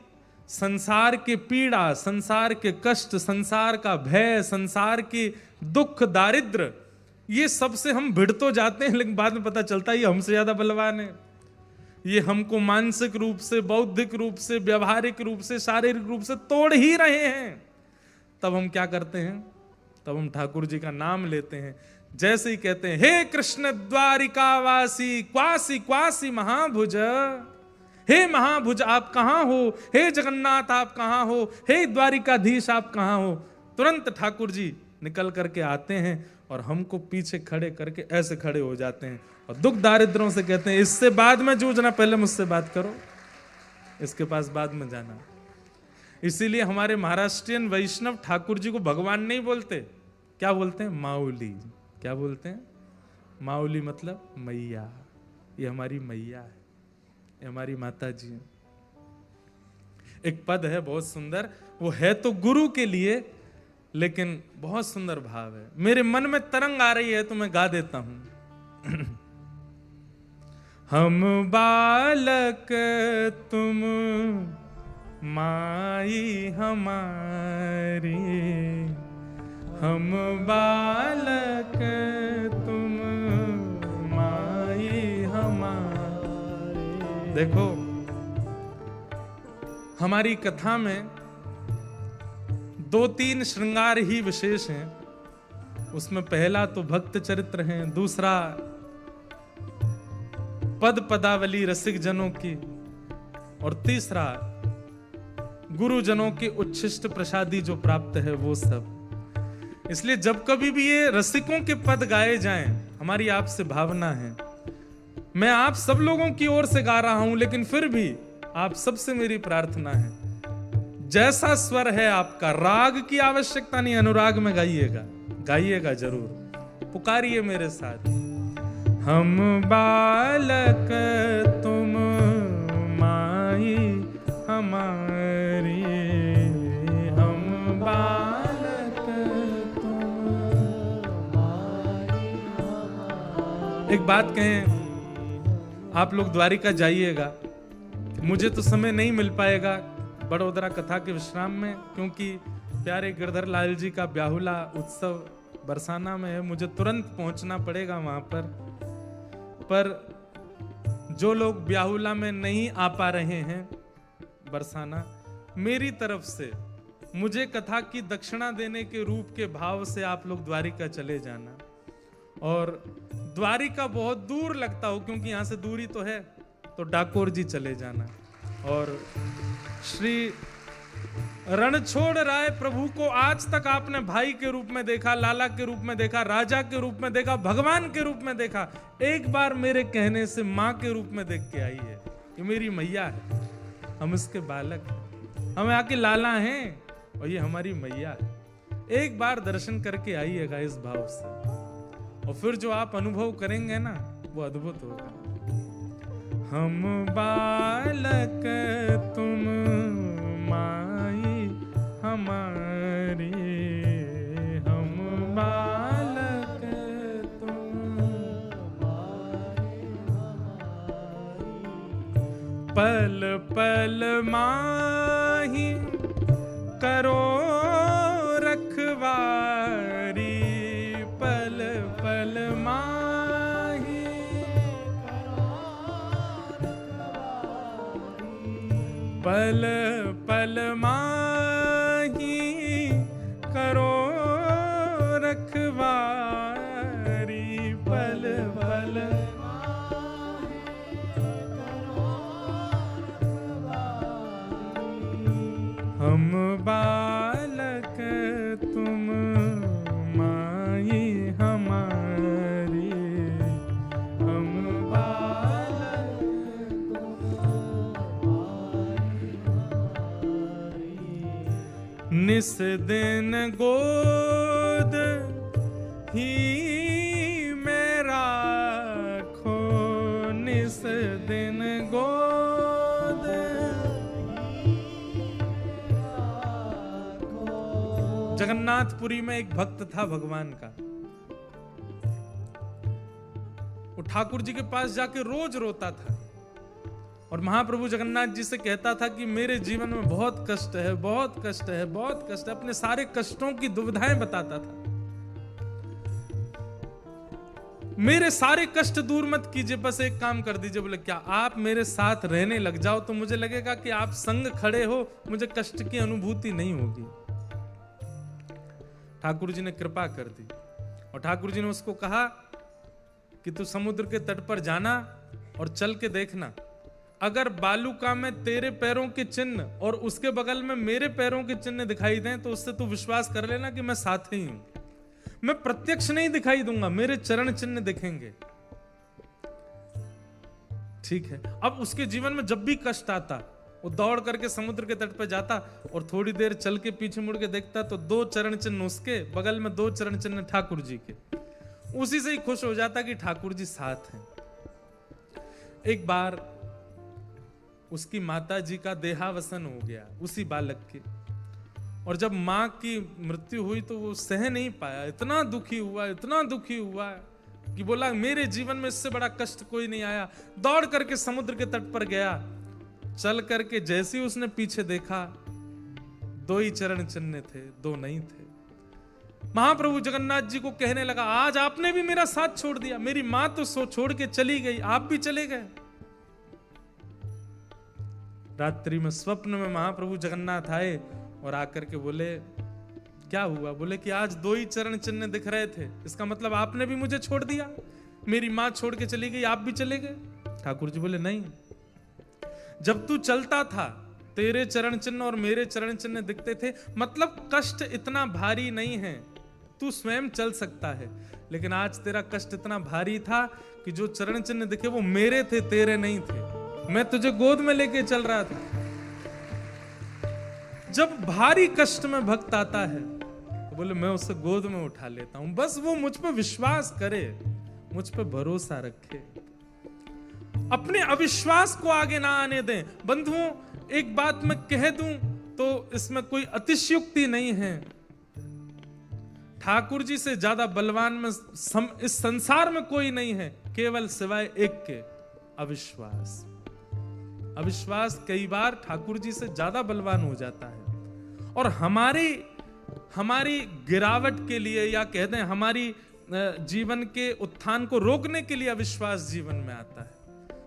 संसार की पीड़ा, संसार के कष्ट, संसार का भय, संसार की दुख, दारिद्र, ये सबसे हम भिड़ तो जाते हैं, लेकिन बाद में पता चलता है ये हमसे ज्यादा बलवान है। ये हमको मानसिक रूप से, बौद्धिक रूप से, व्यवहारिक रूप से, शारीरिक रूप से तोड़ ही रहे हैं। तब हम क्या करते हैं, तब हम ठाकुर जी का नाम लेते हैं। जैसे ही कहते हैं, हे कृष्ण द्वारिकावासी क्वासी क्वासी महाभुज, हे महाभुज आप कहां हो, हे जगन्नाथ आप कहां हो, हे द्वारिकाधीश आप कहां हो, तुरंत ठाकुर जी निकल करके आते हैं और हमको पीछे खड़े करके ऐसे खड़े हो जाते हैं और दुख दारिद्रों से कहते हैं, इससे बाद में जूझना, पहले मुझसे बात करो, इसके पास बाद में जाना। इसीलिए हमारे महाराष्ट्रियन वैष्णव ठाकुर जी को भगवान नहीं बोलते, क्या बोलते हैं, माउली। क्या बोलते हैं, माउली मतलब मैया, ये हमारी मैया है, ये हमारी माता जी है। एक पद है बहुत सुंदर, वो है तो गुरु के लिए, लेकिन बहुत सुंदर भाव है। मेरे मन में तरंग आ रही है तो मैं गा देता हूं। हम बालक तुम माई हमारी, हम बालक तुम माई हमारी। देखो हमारी कथा में 2-3 श्रृंगार ही विशेष हैं। उसमें पहला तो भक्त चरित्र है, दूसरा पद पदावली रसिक जनों की, और तीसरा गुरुजनों की उच्छिष्ट प्रसादी जो प्राप्त है वो सब। इसलिए जब कभी भी ये रसिकों के पद गाए जाएं, हमारी आपसे भावना है, मैं आप सब लोगों की ओर से गा रहा हूं, लेकिन फिर भी आप सबसे मेरी प्रार्थना है, जैसा स्वर है आपका, राग की आवश्यकता नहीं, अनुराग में गाइएगा, गाइएगा जरूर, पुकारिए मेरे साथ। हम बालक तुम माई हमारी, हम बालक तुम माई हमारी। एक बात कहें, आप लोग द्वारिका जाइएगा, मुझे तो समय नहीं मिल पाएगा बड़ोदरा कथा के विश्राम में, क्योंकि प्यारे गिरधर लाल जी का ब्याहुला उत्सव बरसाना में है, मुझे तुरंत पहुंचना पड़ेगा वहां पर जो लोग ब्याहुला में नहीं आ पा रहे हैं बरसाना, मेरी तरफ से मुझे कथा की दक्षिणा देने के रूप के भाव से आप लोग द्वारिका चले जाना। और द्वारिका बहुत दूर लगता हो, क्योंकि यहां से दूरी तो है, तो डाकोर जी चले जाना। और श्री रणछोड़ राय प्रभु को आज तक आपने भाई के रूप में देखा, लाला के रूप में देखा, राजा के रूप में देखा, भगवान के रूप में देखा, एक बार मेरे कहने से माँ के रूप में देख के आई है। ये मेरी मैया है, हम इसके बालक हैं, हम आके लाला हैं और ये हमारी मैया है। एक बार दर्शन करके आइएगा इस भाव से, और फिर जो आप अनुभव करेंगे ना, वो अद्भुत होगा। हम बालक तुम माई हमारी, हम बालक तुम माई हमारी, पल पल माही करो रखवारी, पल पल माही पल पल माही करो रखवारी, पल पल हम बालक तुम माई हमारी, हम बालक निस दिन गोद ही में राखो, निस दिन गोद जगन्नाथपुरी में एक भक्त था भगवान का, वो ठाकुर जी के पास जाके रोज रोता था और महाप्रभु जगन्नाथ जी से कहता था कि मेरे जीवन में बहुत कष्ट है, बहुत कष्ट है, बहुत कष्ट है। अपने सारे कष्टों की दुविधाएं बताता था। मेरे सारे कष्ट दूर मत कीजिए, बस एक काम कर दीजिए। बोले क्या? आप मेरे साथ रहने लग जाओ तो मुझे लगेगा कि आप संग खड़े हो, मुझे कष्ट की अनुभूति नहीं होगी। ठाकुर जी ने कृपा कर दी और ठाकुर जी ने उसको कहा कि तू समुद्र के तट पर जाना और चल के देखना, अगर बालुका में तेरे पैरों के चिन्ह और उसके बगल में मेरे पैरों के चिन्ह दिखाई दें तो उससे तू विश्वास कर लेना कि मैं साथ ही हूं। मैं प्रत्यक्ष नहीं दिखाई दूंगा, मेरे चरण चिन्ह दिखेंगे। ठीक है। अब उसके जीवन में जब भी कष्ट आता, वो दौड़ करके समुद्र के तट पर जाता और थोड़ी देर चल के पीछे मुड़ के देखता तो 2 चरण चिन्ह उसके बगल में, 2 चरण चिन्ह ठाकुर जी के। उसी से ही खुश हो जाता कि ठाकुर जी साथ हैं। एक बार उसकी माता जी का देहावसन हो गया, उसी बालक के, और जब मां की मृत्यु हुई तो वो सह नहीं पाया, इतना दुखी हुआ, इतना दुखी हुआ कि बोला मेरे जीवन में इससे बड़ा कष्ट कोई नहीं आया। दौड़ करके समुद्र के तट पर गया, चल करके जैसे ही उसने पीछे देखा 2 ही चरण चिन्ह थे, 2 नहीं थे। महाप्रभु जगन्नाथ जी को कहने लगा, आज आपने भी मेरा साथ छोड़ दिया, मेरी मां तो सो छोड़ के चली गई, आप भी चले गए। रात्रि में स्वप्न में महाप्रभु जगन्नाथ आए और आकर के बोले क्या हुआ? बोले कि आज 2 ही चरण चिन्ह दिख रहे थे, इसका मतलब आपने भी मुझे छोड़ दिया, मेरी मां छोड़ के चली गई, आप भी चले गए। ठाकुर जी बोले नहीं, जब तू चलता था तेरे चरण चिन्ह और मेरे चरण चिन्ह दिखते थे, मतलब कष्ट इतना भारी नहीं है, तू स्वयं चल सकता है। लेकिन आज तेरा कष्ट इतना भारी था कि जो चरण चिन्ह दिखे वो मेरे थे, तेरे नहीं थे। मैं तुझे गोद में लेके चल रहा था। जब भारी कष्ट में भक्त आता है तो बोले मैं उसे गोद में उठा लेता हूं, बस वो मुझ पे विश्वास करे, मुझ पे भरोसा रखे, अपने अविश्वास को आगे ना आने दें। बंधुओं, एक बात मैं कह दूं तो इसमें कोई अतिशयोक्ति नहीं है, ठाकुर जी से ज्यादा बलवान में इस संसार में कोई नहीं है, केवल सिवाय एक के, अविश्वास। अविश्वास कई बार ठाकुर जी से ज्यादा बलवान हो जाता है, और हमारी गिरावट के लिए, या कह दें हमारी जीवन के उत्थान को रोकने के लिए अविश्वास जीवन में आता है।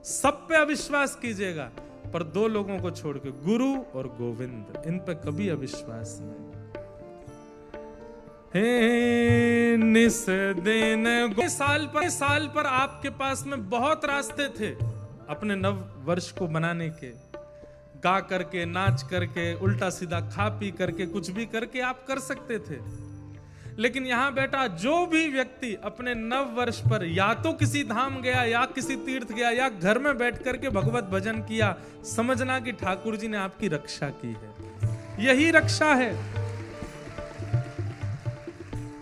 सब पे अविश्वास कीजिएगा, पर दो लोगों को छोड़ के, गुरु और गोविंद, इन पे कभी अविश्वास नहीं। हे निस दिन साल पर आपके पास में बहुत रास्ते थे अपने नव वर्ष को मनाने के, गा करके, नाच करके, उल्टा सीधा खा पी करके, कुछ भी करके आप कर सकते थे। लेकिन यहां बैठा जो भी व्यक्ति अपने नव वर्ष पर या तो किसी धाम गया, या किसी तीर्थ गया, या घर में बैठ करके भगवत भजन किया, समझना कि ठाकुर जी ने आपकी रक्षा की है। यही रक्षा है।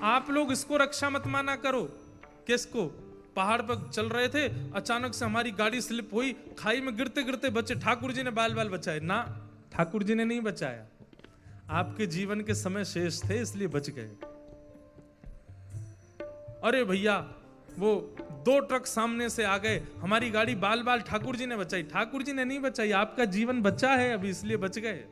आप लोग इसको रक्षा मत माना करो। किसको? पहाड़ पर चल रहे थे, अचानक से हमारी गाड़ी स्लिप हुई, खाई में गिरते गिरते बचे, ठाकुर जी ने बाल बाल बचाए। ना, ठाकुर जी ने नहीं बचाया, आपके जीवन के समय शेष थे इसलिए बच गए। अरे भैया, वो 2 ट्रक सामने से आ गए, हमारी गाड़ी बाल बाल, ठाकुर जी ने बचाई। ठाकुर जी ने नहीं बचाई, आपका जीवन बचा है अभी, इसलिए बच गए।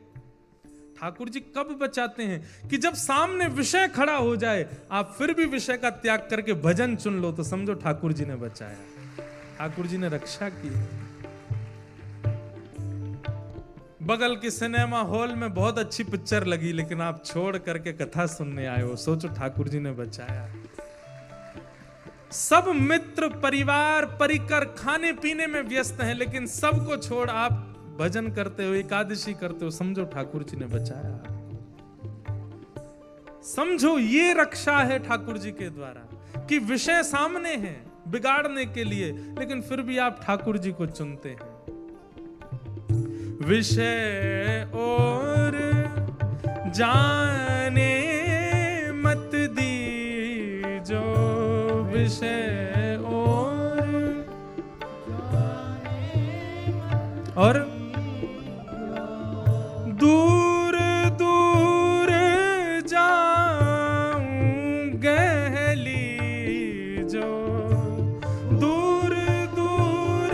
ठाकुर जी कब बचाते हैं? कि जब सामने विषय खड़ा हो जाए, आप फिर भी विषय का त्याग करके भजन चुन लो, तो समझो ठाकुर जी ने बचाया, ठाकुर जी ने रक्षा की। बगल के सिनेमा हॉल में बहुत अच्छी पिक्चर लगी, लेकिन आप छोड़ करके कथा सुनने आए हो, सोचो ठाकुर जी ने बचाया। सब मित्र, परिवार, परिकर खाने पीने में व्यस्त हैं, लेकिन सबको छोड़ आप भजन करते हो, एकादशी करते हो, समझो ठाकुर जी ने बचाया। समझो ये रक्षा है ठाकुर जी के द्वारा, कि विषय सामने हैं बिगाड़ने के लिए, लेकिन फिर भी आप ठाकुर जी को चुनते हैं। विषय और जाने मत दीजो, विषय और दूर दूर जाऊं गहली जो, दूर दूर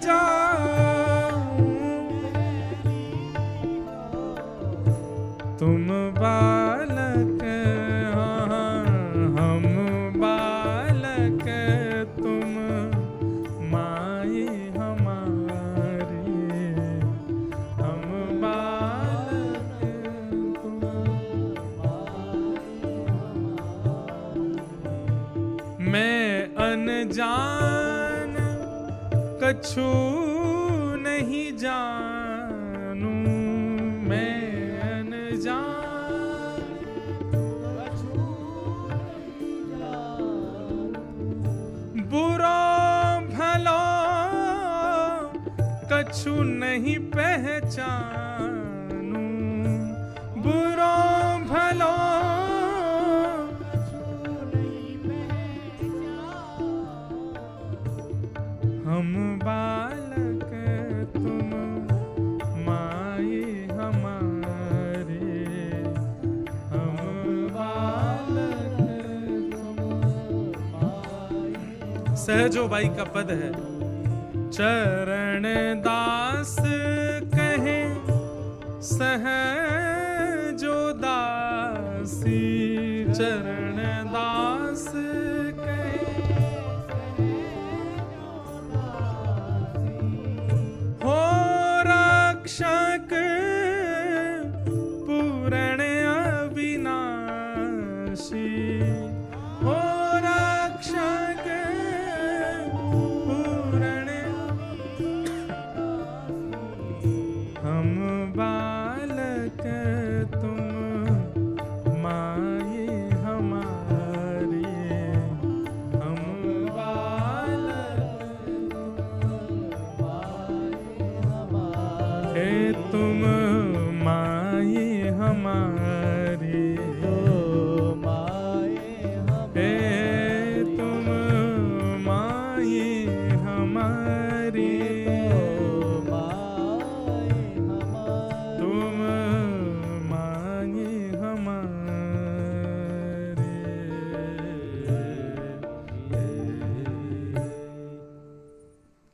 जाऊं, तुम बालक हम बालक, तुम माई हमारी, हम बालक तुम माई। मैं अनजान कछु नहीं जानू, मैं अनजान बुरा भला कछु नहीं पहचानू, बुरा भला हम बालक तुम माई हमारे, हम बालक तुम माई। सहजो बाई का पद है, चरण दास कहे सहजो दासी, चरण दास कहे हो रक्षक पूर्ण अविनाशी, हो रक्षक हम बालक तुम माई हमारी।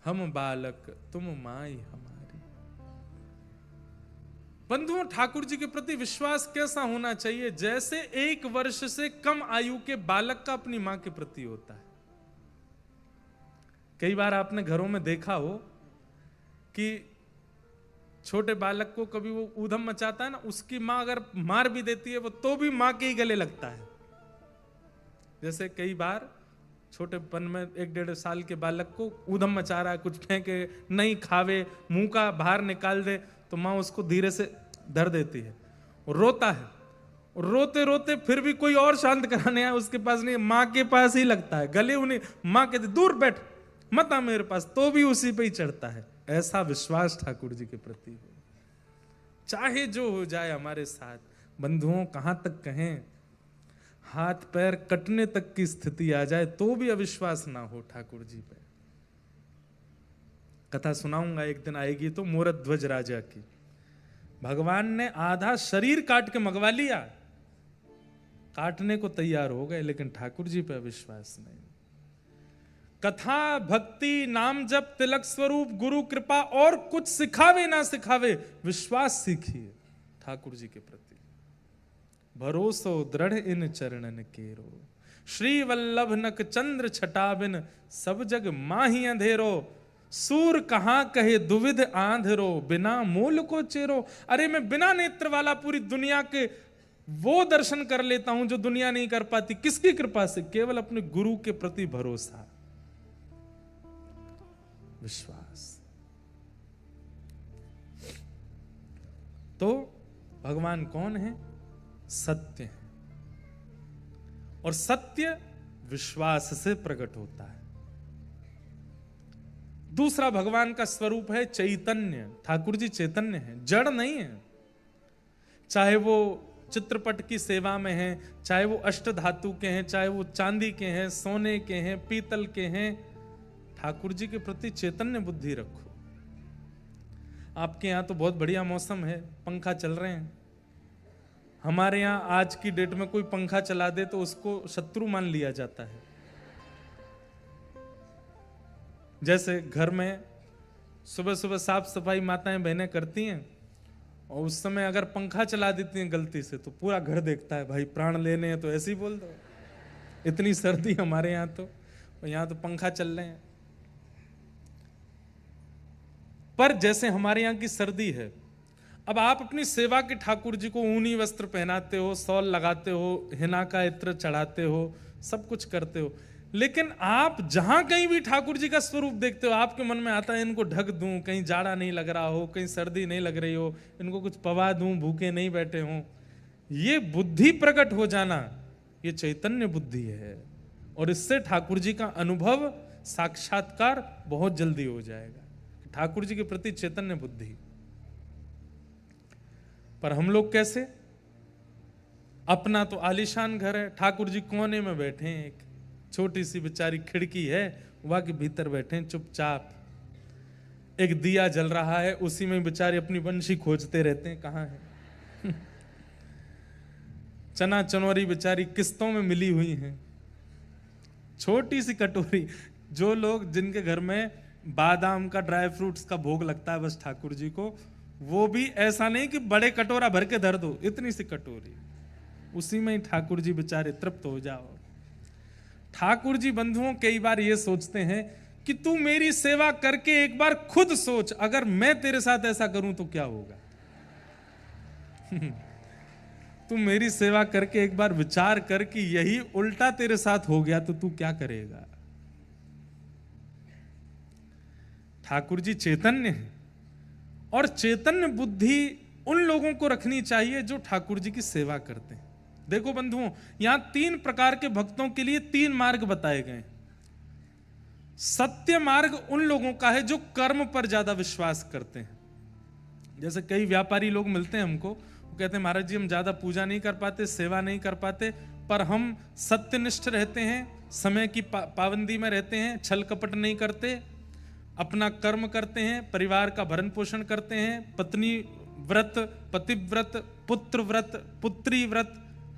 हम बालक तुम माई हमारी। बंधुओं, ठाकुर जी के प्रति विश्वास कैसा होना चाहिए? जैसे 1 वर्ष से कम आयु के बालक का अपनी मां के प्रति होता है। कई बार आपने घरों में देखा हो कि छोटे बालक को कभी वो ऊधम मचाता है ना, उसकी मां अगर मार भी देती है वो तो भी मां के ही गले लगता है। जैसे कई बार छोटेपन में 1-1.5 साल के बालक को ऊधम मचा रहा है, कुछ फेंके, नहीं खावे, मुंह का बाहर निकाल दे, तो मां उसको धीरे से धर देती है, रोता है, रोते रोते फिर भी कोई और शांत कराने आया उसके पास नहीं, मां के पास ही लगता है, गले उन्हें मां कहती दूर बैठ मत आ मेरे पास, तो भी उसी पे ही चढ़ता है। ऐसा विश्वास ठाकुर जी के प्रति हो, चाहे जो हो जाए हमारे साथ। बंधुओं, कहां तक कहें, हाथ पैर कटने तक की स्थिति आ जाए तो भी अविश्वास ना हो ठाकुर जी पे। कथा सुनाऊंगा, एक दिन आएगी तो मोरध्वज राजा की। भगवान ने आधा शरीर काट के मंगवा लिया, काटने को तैयार हो गए, लेकिन ठाकुर जी पे अविश्वास नहीं। कथा भक्ति नाम जप तिलक स्वरूप गुरु कृपा और कुछ सिखावे ना सिखावे, विश्वास सीखिए ठाकुर जी के प्रति। भरोसो दृढ़ इन चरणन केरो, श्री वल्लभ नक चंद्र छटा बिन, सब जग माही अंधेरो, सूर कहां कहे दुविध आंधरो, बिना मूल को चेरो। अरे मैं बिना नेत्र वाला पूरी दुनिया के वो दर्शन कर लेता हूं जो दुनिया नहीं कर पाती। किसकी कृपा से? केवल अपने गुरु के प्रति भरोसा, विश्वास। तो भगवान कौन है? सत्य है, और सत्य विश्वास से प्रकट होता है। दूसरा भगवान का स्वरूप है चैतन्य। ठाकुर जी चैतन्य है, जड़ नहीं है। चाहे वो चित्रपट की सेवा में हैं, चाहे वो अष्ट धातु के हैं, चाहे वो चांदी के हैं, सोने के हैं, पीतल के हैं, ठाकुर जी के प्रति चैतन्य बुद्धि रखो। आपके यहां तो बहुत बढ़िया मौसम है, पंखा चल रहे हैं। हमारे यहां आज की डेट में कोई पंखा चला दे तो उसको शत्रु मान लिया जाता है। जैसे घर में सुबह सुबह साफ सफाई माताएं बहनें करती हैं, और उस समय अगर पंखा चला देती हैं गलती से तो पूरा घर देखता है, भाई प्राण लेने हैं तो ऐसे ही बोल दो। इतनी सर्दी हमारे यहाँ तो, यहाँ तो पंखा चल रहे हैं। पर जैसे हमारे यहाँ की सर्दी है, अब आप अपनी सेवा के ठाकुर जी को ऊनी वस्त्र पहनाते हो, शॉल लगाते हो, हिना का इत्र चढ़ाते हो, सब कुछ करते हो, लेकिन आप जहां कहीं भी ठाकुर जी का स्वरूप देखते हो, आपके मन में आता है इनको ढक दूं, कहीं जाड़ा नहीं लग रहा हो, कहीं सर्दी नहीं लग रही हो, इनको कुछ पवा दूं, भूखे नहीं बैठे हों। ये बुद्धि प्रकट हो जाना, ये चैतन्य बुद्धि है, और इससे ठाकुर जी का अनुभव, साक्षात्कार बहुत जल्दी हो जाएगा। ठाकुर जी के प्रति चैतन्य बुद्धि। पर हम लोग कैसे? अपना तो आलीशान घर है, ठाकुर जी कोने में बैठे हैं, एक छोटी सी बेचारी खिड़की है, वहां के भीतर बैठे हैं चुपचाप। एक दिया जल रहा है, उसी में बेचारे अपनी बंशी खोजते रहते हैं, कहां है। चना चनौरी बेचारी किस्तों में मिली हुई हैं, छोटी सी कटोरी। जो लोग जिनके घर में बादाम का, ड्राई फ्रूट्स का भोग लगता है बस ठाकुर जी को, वो भी ऐसा नहीं कि बड़े कटोरा भर के धर दो, इतनी सी कटोरी, उसी में ही ठाकुर जी बेचारे तृप्त हो जाओ। ठाकुर जी बंधुओं कई बार ये सोचते हैं कि तू मेरी सेवा करके एक बार खुद सोच, अगर मैं तेरे साथ ऐसा करूं तो क्या होगा। तू मेरी सेवा करके एक बार विचार कर कि यही उल्टा तेरे साथ हो गया तो तू क्या करेगा। ठाकुर जी चैतन्य है, और चैतन्य बुद्धि उन लोगों को रखनी चाहिए जो ठाकुर जी की सेवा करते हैं। देखो बंधुओं, यहां 3 प्रकार के भक्तों के लिए 3 मार्ग बताए गए। सत्य मार्ग उन लोगों का है जो कर्म पर ज्यादा विश्वास करते हैं। जैसे कई व्यापारी लोग मिलते हैं हमको, वो कहते हैं महाराज जी हम ज्यादा पूजा नहीं कर पाते, सेवा नहीं कर पाते, पर हम सत्यनिष्ठ रहते हैं, समय की पाबंदी में रहते हैं, छल कपट नहीं करते, अपना कर्म करते हैं, परिवार का भरण पोषण करते हैं, पत्नी व्रत, पतिव्रत, पुत्र व्रत, पुत्री व्रत,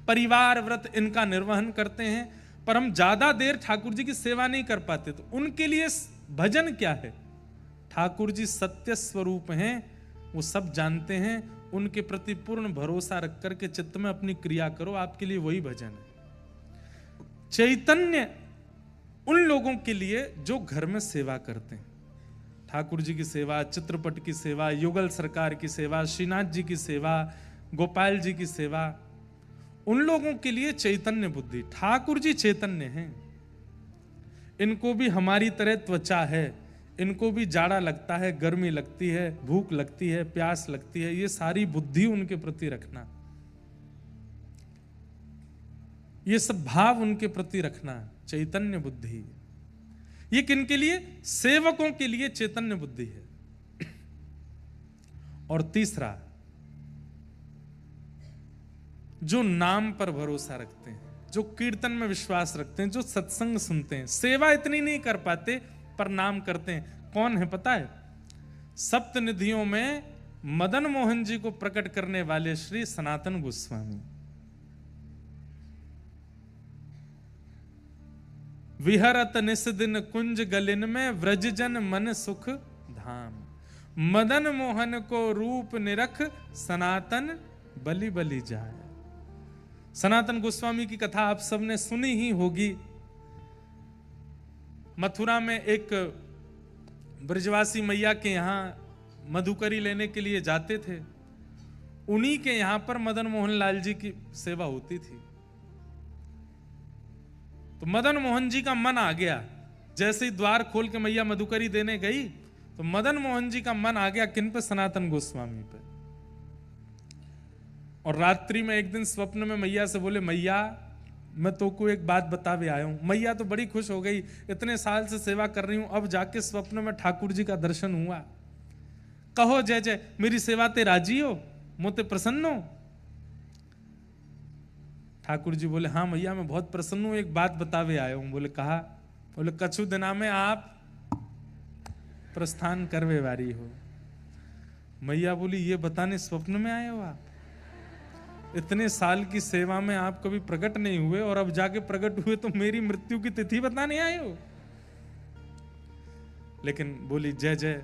परिवार व्रत इनका निर्वहन करते हैं, पर हम ज्यादा देर ठाकुर जी की सेवा नहीं कर पाते। तो उनके लिए भजन क्या है? ठाकुर जी सत्य स्वरूप हैं, वो सब जानते हैं। उनके प्रति पूर्ण भरोसा रख करके चित्त में अपनी क्रिया करो, आपके लिए वही भजन है। चैतन्य उन लोगों के लिए जो घर में सेवा करते हैं, ठाकुर जी की सेवा, चित्रपट की सेवा, युगल सरकार की सेवा, श्रीनाथ जी की सेवा, गोपाल जी की सेवा, उन लोगों के लिए चैतन्य बुद्धि। ठाकुर जी चैतन्य हैं, इनको भी हमारी तरह त्वचा है, इनको भी जाड़ा लगता है, गर्मी लगती है, भूख लगती है, प्यास लगती है, ये सारी बुद्धि उनके प्रति रखना, ये सब भाव उनके प्रति रखना, चैतन्य बुद्धि। ये किनके लिए? सेवकों के लिए चैतन्य बुद्धि है। और तीसरा, जो नाम पर भरोसा रखते हैं, जो कीर्तन में विश्वास रखते हैं, जो सत्संग सुनते हैं, सेवा इतनी नहीं कर पाते पर नाम करते हैं। कौन है पता है? सप्तनिधियों में मदन मोहन जी को प्रकट करने वाले श्री सनातन गोस्वामी। विहरत निस दिन कुंज गलिन में व्रजजन मन सुख धाम, मदन मोहन को रूप निरख सनातन बलि बलि जाए। सनातन गोस्वामी की कथा आप सबने सुनी ही होगी। मथुरा में एक ब्रजवासी मैया के यहां मधुकरी लेने के लिए जाते थे, उन्हीं के यहां पर मदन मोहन लाल जी की सेवा होती थी। तो मदन मोहन जी का मन आ गया, जैसे ही द्वार खोल के मैया मधुकरी देने गई तो मदन मोहन जी का मन आ गया किन पे? सनातन गोस्वामी पे। और रात्रि में एक दिन स्वप्न में मैया से बोले, मैया मैं तो को एक बात बतावे आया हूं। मैया तो बड़ी खुश हो गई, इतने साल से सेवा कर रही हूं, अब जाके स्वप्न में ठाकुर जी का दर्शन हुआ। कहो जय जय, मेरी सेवा ते राजी हो, मोते प्रसन्न हो? ठाकुर जी बोले, हाँ मैया मैं बहुत प्रसन्न हूं, एक बात बतावे आया हूं। बोले कहा? बोले कछु दिना में आप प्रस्थान करवे वारी हो। मैया बोली, ये बताने स्वप्न में आए हो आप? इतने साल की सेवा में आप कभी प्रकट नहीं हुए और अब जाके प्रकट हुए तो मेरी मृत्यु की तिथि बताने आए हो? लेकिन बोली, जय जय,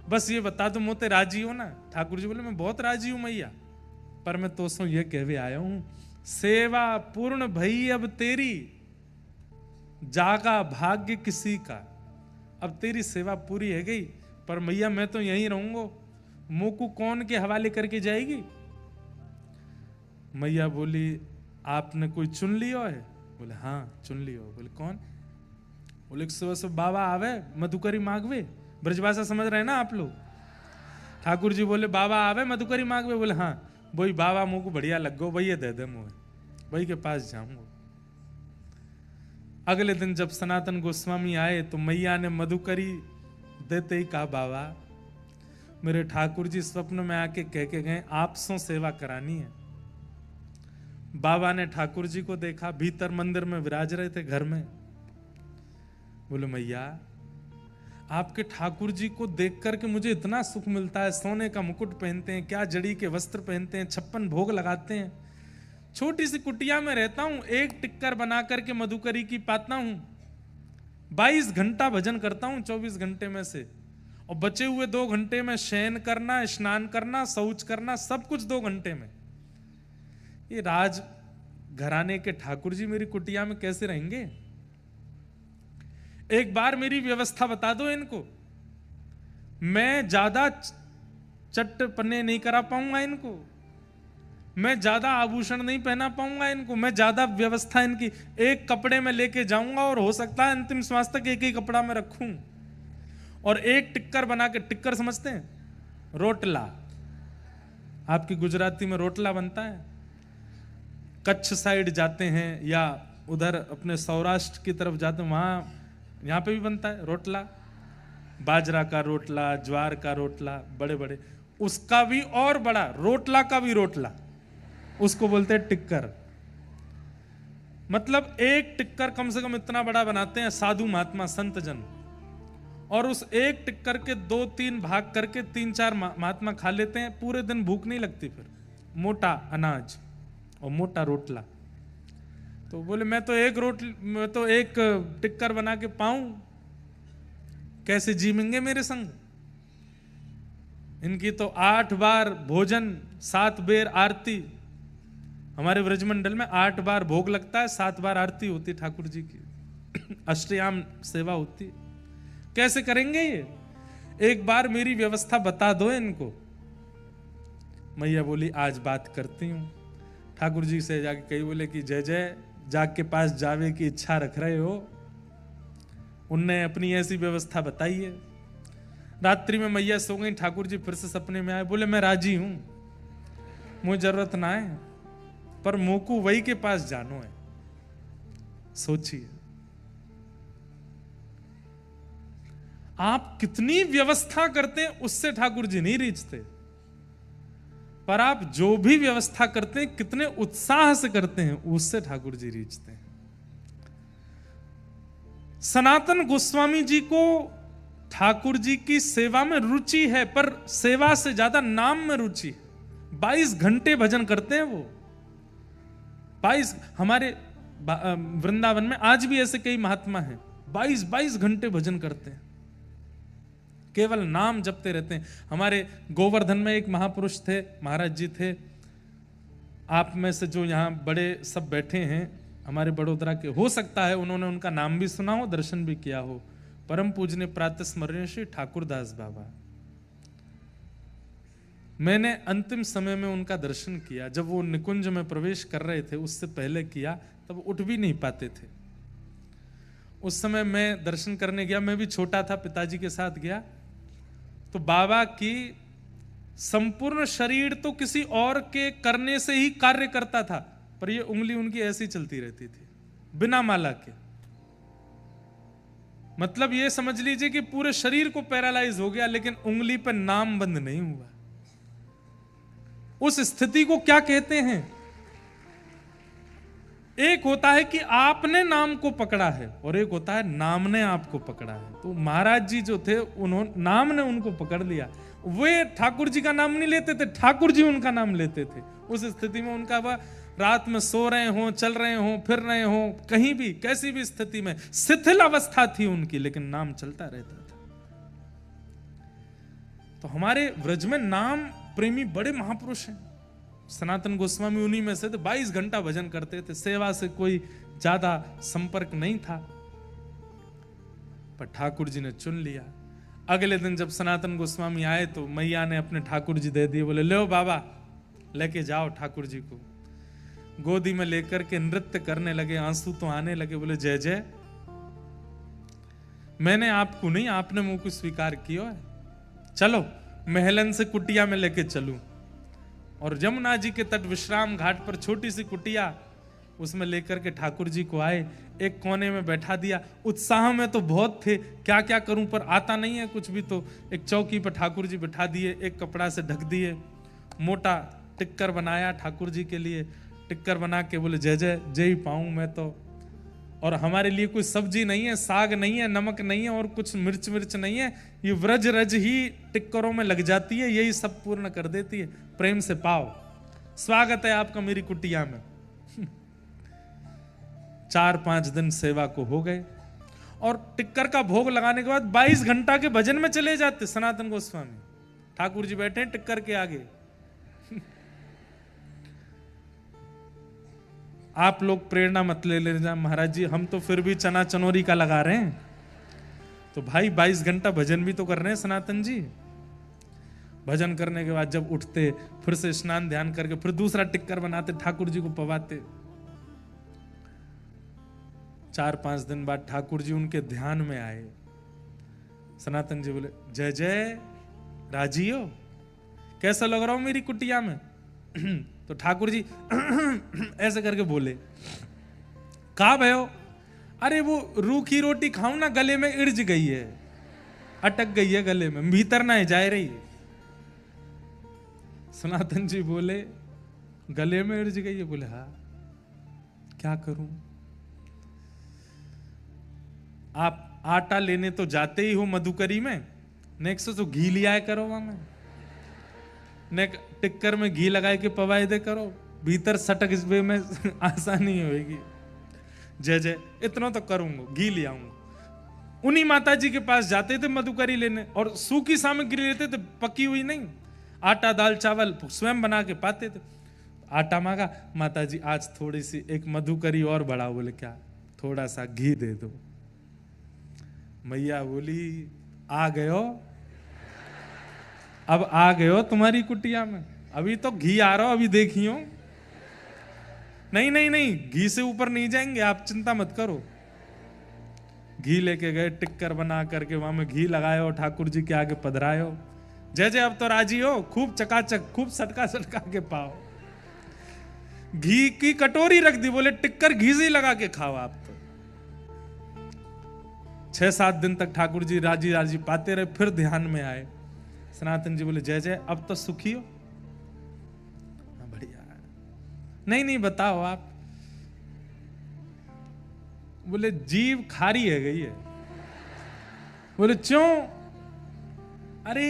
बस ये बता दो मोते राजी हो ना? ठाकुर जी बोले, मैं बहुत राजी हूं मैया, पर मैं तो सो ये कहवे आया हूं, सेवा पूर्ण भई अब तेरी, जागा भाग्य किसी का। अब तेरी सेवा पूरी है गई, पर मैया मैं तो यहीं रहूंगा, मोकू कौन के हवाले करके जाएगी? मैया बोली, आपने कोई चुन लियो है? बोले हाँ चुन लियो। बोले कौन? बोले सुबह सुबह बाबा आवे मधुकरी मांगवे। ब्रजभाषा समझ रहे हैं ना आप लोग? ठाकुर जी बोले, बाबा आवे मधुकरी मांगवे। बोले हाँ, वही बाबा मुँह को बढ़िया लग गो, वही दे दे मुँह, वही के पास जाऊंगा। अगले दिन जब सनातन गोस्वामी आए तो मैया ने मधुकरी देते ही कहा, बाबा मेरे ठाकुर जी स्वप्न में आके कह के गए आपसों सेवा करानी है। बाबा ने ठाकुर जी को देखा, भीतर मंदिर में विराज रहे थे घर में। बोले, मैया आपके ठाकुर जी को देख करके मुझे इतना सुख मिलता है, सोने का मुकुट पहनते हैं, क्या जड़ी के वस्त्र पहनते हैं, 56 भोग लगाते हैं, छोटी सी कुटिया में रहता हूं, एक टिक्कर बना करके मधुकरी की पाता हूं, 22 घंटा भजन करता हूं 24 घंटे में से, और बचे हुए 2 घंटे में शयन करना, स्नान करना, शौच करना, सब कुछ 2 घंटे में। ये राज घराने के ठाकुर जी मेरी कुटिया में कैसे रहेंगे? एक बार मेरी व्यवस्था बता दो इनको, मैं ज्यादा चट्टपने नहीं करा पाऊंगा इनको, मैं ज्यादा आभूषण नहीं पहना पाऊंगा इनको, मैं ज्यादा व्यवस्था इनकी एक कपड़े में लेके जाऊंगा और हो सकता है अंतिम श्वास तक एक ही कपड़ा में रखूं, और एक टिक्कर बना के, टिक्कर समझते हैं? रोटला, आपकी गुजराती में रोटला बनता है। कच्छ साइड जाते हैं या उधर अपने सौराष्ट्र की तरफ जाते हैं, वहां यहाँ पे भी बनता है रोटला, बाजरा का रोटला, ज्वार का रोटला, बड़े बड़े, उसका भी और बड़ा रोटला का भी रोटला, उसको बोलते हैं टिक्कर। मतलब एक टिक्कर कम से कम इतना बड़ा बनाते हैं साधु महात्मा संत जन, और उस एक टिक्कर के 2-3 भाग करके 3-4 महात्मा खा लेते हैं, पूरे दिन भूख नहीं लगती। फिर मोटा अनाज और मोटा रोटला। तो बोले, मैं तो एक टिक्कर बना के पाऊं कैसे जीवेंगे मेरे संग? इनकी तो 8 बार भोजन, 7 बेर आरती। हमारे व्रजमंडल में 8 बार भोग लगता है, 7 बार आरती होती ठाकुर जी की, अष्टयाम सेवा होती। कैसे करेंगे ये? एक बार मेरी व्यवस्था बता दो इनको। मैया बोली आज बात करती हूं। ठाकुर जी से जाके कही, बोले कि जय जय जाग के पास जावे की इच्छा रख रहे हो। उनने अपनी ऐसी व्यवस्था बताई है। रात्रि में मैया सो गई, ठाकुर जी फिर से सपने में आए, बोले मैं राजी हूं, मुझे जरूरत ना है, पर मोकू वही के पास जानो है। सोचिए आप कितनी व्यवस्था करते हैं, उससे ठाकुर जी नहीं रीझते। पर आप जो भी व्यवस्था करते हैं, कितने उत्साह से करते हैं, उससे ठाकुर जी रीझते हैं। सनातन गोस्वामी जी को ठाकुर जी की सेवा में रुचि है, पर सेवा से ज्यादा नाम में रुचि है। 22 घंटे भजन करते हैं वो। 22 हमारे वृंदावन में आज भी ऐसे कई महात्मा हैं, 22 घंटे भजन करते हैं, केवल नाम जपते रहते हैं। हमारे गोवर्धन में एक महापुरुष थे, महाराज जी थे। आप में से जो यहाँ बड़े सब बैठे हैं, हमारे बड़ोदरा के, हो सकता है उन्होंने उनका नाम भी सुना हो, दर्शन भी किया हो। परम पूजनीय प्रातः स्मरणीय श्री ठाकुरदास बाबा। मैंने अंतिम समय में उनका दर्शन किया, जब वो निकुंज में प्रवेश कर रहे थे, उससे पहले किया, तब उठ भी नहीं पाते थे। उस समय मैं दर्शन करने गया, मैं भी छोटा था, पिताजी के साथ गया, तो बाबा की संपूर्ण शरीर तो किसी और के करने से ही कार्य करता था, पर ये उंगली उनकी ऐसी चलती रहती थी बिना माला के। मतलब ये समझ लीजिए कि पूरे शरीर को पैरालाइज हो गया, लेकिन उंगली पर नाम बंद नहीं हुआ। उस स्थिति को क्या कहते हैं? एक होता है कि आपने नाम को पकड़ा है, और एक होता है नाम ने आपको पकड़ा है। तो महाराज जी जो थे, उन्होंने नाम ने उनको पकड़ लिया। वे ठाकुर जी का नाम नहीं लेते थे, ठाकुर जी उनका नाम लेते थे। उस स्थिति में उनका वह रात में सो रहे हो, चल रहे हो, फिर रहे हो, कहीं भी कैसी भी स्थिति में शिथिल अवस्था थी उनकी, लेकिन नाम चलता रहता था। तो हमारे व्रज में नाम प्रेमी बड़े महापुरुष हैं। सनातन गोस्वामी उन्हीं में से थे। 22 घंटा भजन करते थे, सेवा से कोई ज्यादा संपर्क नहीं था, पर ठाकुर जी ने चुन लिया। अगले दिन जब सनातन गोस्वामी आए तो मैया ने अपने ठाकुर जी दे दिए, बोले लो बाबा, लेके जाओ ठाकुर जी को। गोदी में लेकर के नृत्य करने लगे, आंसू तो आने लगे। बोले जय जय, मैंने आपको नहीं, आपने मुंह को स्वीकार किया है, चलो महलन से कुटिया में लेके चलूं। और यमुना जी के तट विश्राम घाट पर छोटी सी कुटिया, उसमें लेकर के ठाकुर जी को आए, एक कोने में बैठा दिया। उत्साह में तो बहुत थे, क्या क्या करूं, पर आता नहीं है कुछ भी। तो एक चौकी पर ठाकुर जी बिठा दिए, एक कपड़ा से ढक दिए, मोटा टिक्कर बनाया ठाकुर जी के लिए। टिक्कर बना के बोले जय जय, जय ही पाऊं मैं तो। और हमारे लिए कोई सब्जी नहीं है, साग नहीं है, नमक नहीं है, और कुछ मिर्च नहीं है, ये व्रज रज ही टिक्करों में लग जाती है, यही सब पूर्ण कर देती है। प्रेम से पाओ, स्वागत है आपका मेरी कुटिया में। 4-5 दिन सेवा को हो गए, और टिक्कर का भोग लगाने के बाद 22 घंटा के भजन में चले जाते सनातन गोस्वामी। ठाकुर जी बैठे हैं टिक्कर के आगे। आप लोग प्रेरणा मत ले लेना, महाराज जी हम तो फिर भी चना चनोरी का लगा रहे हैं। तो भाई 22 घंटा भजन भी तो कर रहे हैं सनातन जी। भजन करने के बाद जब उठते, फिर से स्नान ध्यान करके फिर दूसरा टिक्कर बनाते, ठाकुर जी को पवाते। 4-5 दिन बाद ठाकुर जी उनके ध्यान में आए। सनातन जी बोले जय जय, राजी हो, कैसा लग रहा हूं मेरी कुटिया में? तो ठाकुर जी ऐसे करके बोले, कहा भयो? अरे वो रूखी रोटी खाऊं ना, गले में इर्ज गई है, अटक गई है गले में, भीतर ना जा रही है। सनातन जी बोले गले में इर्ज गई है? बोले हाँ, क्या करूं? आप आटा लेने तो जाते ही हो मधुकरी में, नेक्स्ट तो घी लिया करो वहां में, ने टिक्कर में घी लगाए के पवाए दे करो, भीतर सटक इस में आसानी होगी। जय जय, इतना तो करूंगा, घी ले आऊंगा। उन्हीं माता जी के पास जाते थे मधुकरी लेने, और सूखी सामग्री लेते थे, पकी हुई नहीं। आटा दाल चावल स्वयं बना के पाते थे। आटा मांगा, माता जी आज थोड़ी सी एक मधुकरी और बढ़ाओ। बोले क्या? थोड़ा सा घी दे दो। मैया बोली आ गयो, अब आ गयो तुम्हारी कुटिया में, अभी तो घी आ रहा हो, अभी देखियो। नहीं नहीं नहीं, घी से ऊपर नहीं जाएंगे आप, चिंता मत करो। घी लेके गए, टिक्कर बना करके वहां में घी लगायो, ठाकुर जी के आगे पधरायो। जय जय अब तो राजी हो, खूब चकाचक, खूब सटका सटका के पाओ। घी की कटोरी रख दी, बोले टिक्कर घी से ही लगा के खाओ आप तो। 6-7 दिन तक ठाकुर जी राजी राजी पाते रहे, फिर ध्यान में आए। सनातन जी बोले जय जय अब तो सुखी हो? बढ़िया। नहीं नहीं बताओ आप। बोले जीव खारी है गई है। बोले क्यों? अरे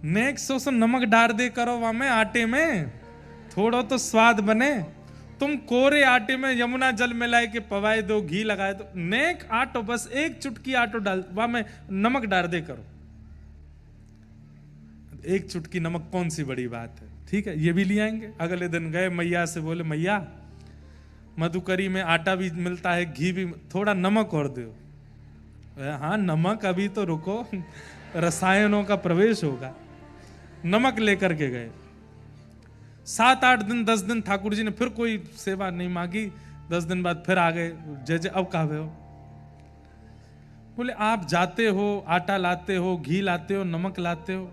नेक्स्ट सो नमक डाल दे करो वहां में आटे में, थोड़ा तो स्वाद बने। तुम कोरे आटे में यमुना जल मिलाए के पवाए दो, घी लगाए दो, नेक आटो, बस एक चुटकी आटो डाल वहां में नमक डाल दे करो। एक चुटकी नमक कौन सी बड़ी बात है, ठीक है ये भी ले आएंगे। अगले दिन गए मैया से, बोले मैया मधुकरी में आटा भी मिलता है, घी भी, थोड़ा नमक और दो। हाँ नमक अभी तो रुको, रसायनों का प्रवेश होगा। नमक लेकर के गए। 7-8 दिन 10 दिन ठाकुर जी ने फिर कोई सेवा नहीं मांगी। 10 दिन बाद फिर आ गए, जय जय अब कहा हो? बोले आप जाते हो, आटा लाते हो, घी लाते हो, नमक लाते हो,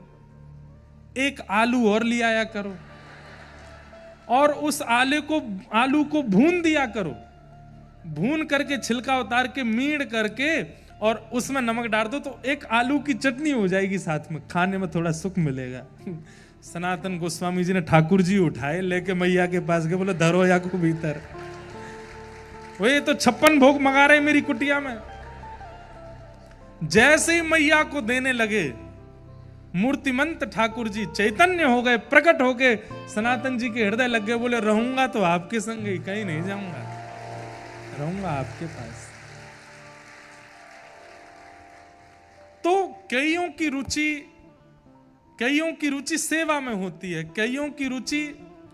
एक आलू और ले आया करो, और उस आलू को भून दिया करो। भून करके छिलका उतार के मीड़ करके और उसमें नमक डाल दो, तो एक आलू की चटनी हो जाएगी, साथ में खाने में थोड़ा सुख मिलेगा। सनातन गोस्वामी जी ने ठाकुर जी उठाए, लेके मैया के पास गए, बोले धरो या को भीतर। वो ये तो 56 भोग मंगा रहे मेरी कुटिया में। जैसे ही मैया को देने लगे, मूर्तिमंत ठाकुर जी चैतन्य हो गए, प्रकट हो गए, सनातन जी के हृदय लग गए। बोले रहूंगा तो आपके संग ही, कहीं नहीं जाऊंगा, रहूंगा आपके पास। तो कईयों की रुचि सेवा में होती है, कईयों की रुचि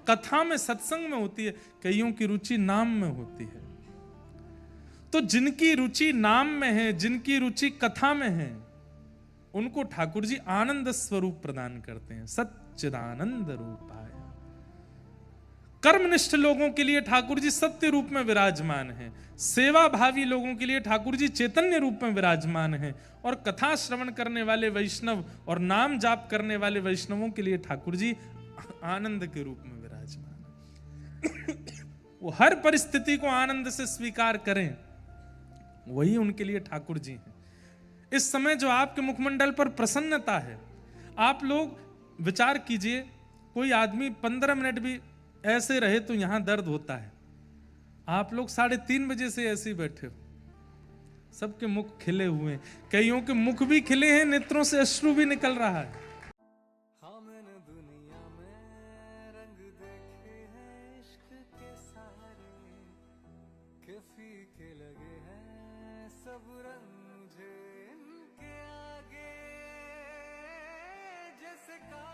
कथा में, सत्संग में होती है, कईयों की रुचि नाम में होती है। तो जिनकी रुचि नाम में है, जिनकी रुचि कथा में है, उनको ठाकुर जी आनंद स्वरूप प्रदान करते हैं, सच्चिदानंद रूपाय। कर्मनिष्ठ लोगों के लिए ठाकुर जी सत्य रूप में विराजमान हैं, सेवा भावी लोगों के लिए ठाकुर जी चैतन्य रूप में विराजमान हैं, और कथा श्रवण करने वाले वैष्णव और नाम जाप करने वाले वैष्णवों के लिए ठाकुर जी आनंद के रूप में विराजमान हैं। वो हर परिस्थिति को आनंद से स्वीकार करें, वही उनके लिए ठाकुर जी हैं। इस समय जो आपके मुखमंडल पर प्रसन्नता है, आप लोग विचार कीजिए, कोई आदमी 15 मिनट भी ऐसे रहे तो यहां दर्द होता है। आप लोग 3:30 बजे से ऐसे ही बैठे हो, सबके मुख खिले हुए हैं, कईयों के मुख भी खिले हैं, नेत्रों से अश्रु भी निकल रहा है। हाँ मैंने दुनिया में रंग देखे हैं इश्क के सारे, के फीके लगे हैं सब रंग मुझे इनके आगे, जैसे का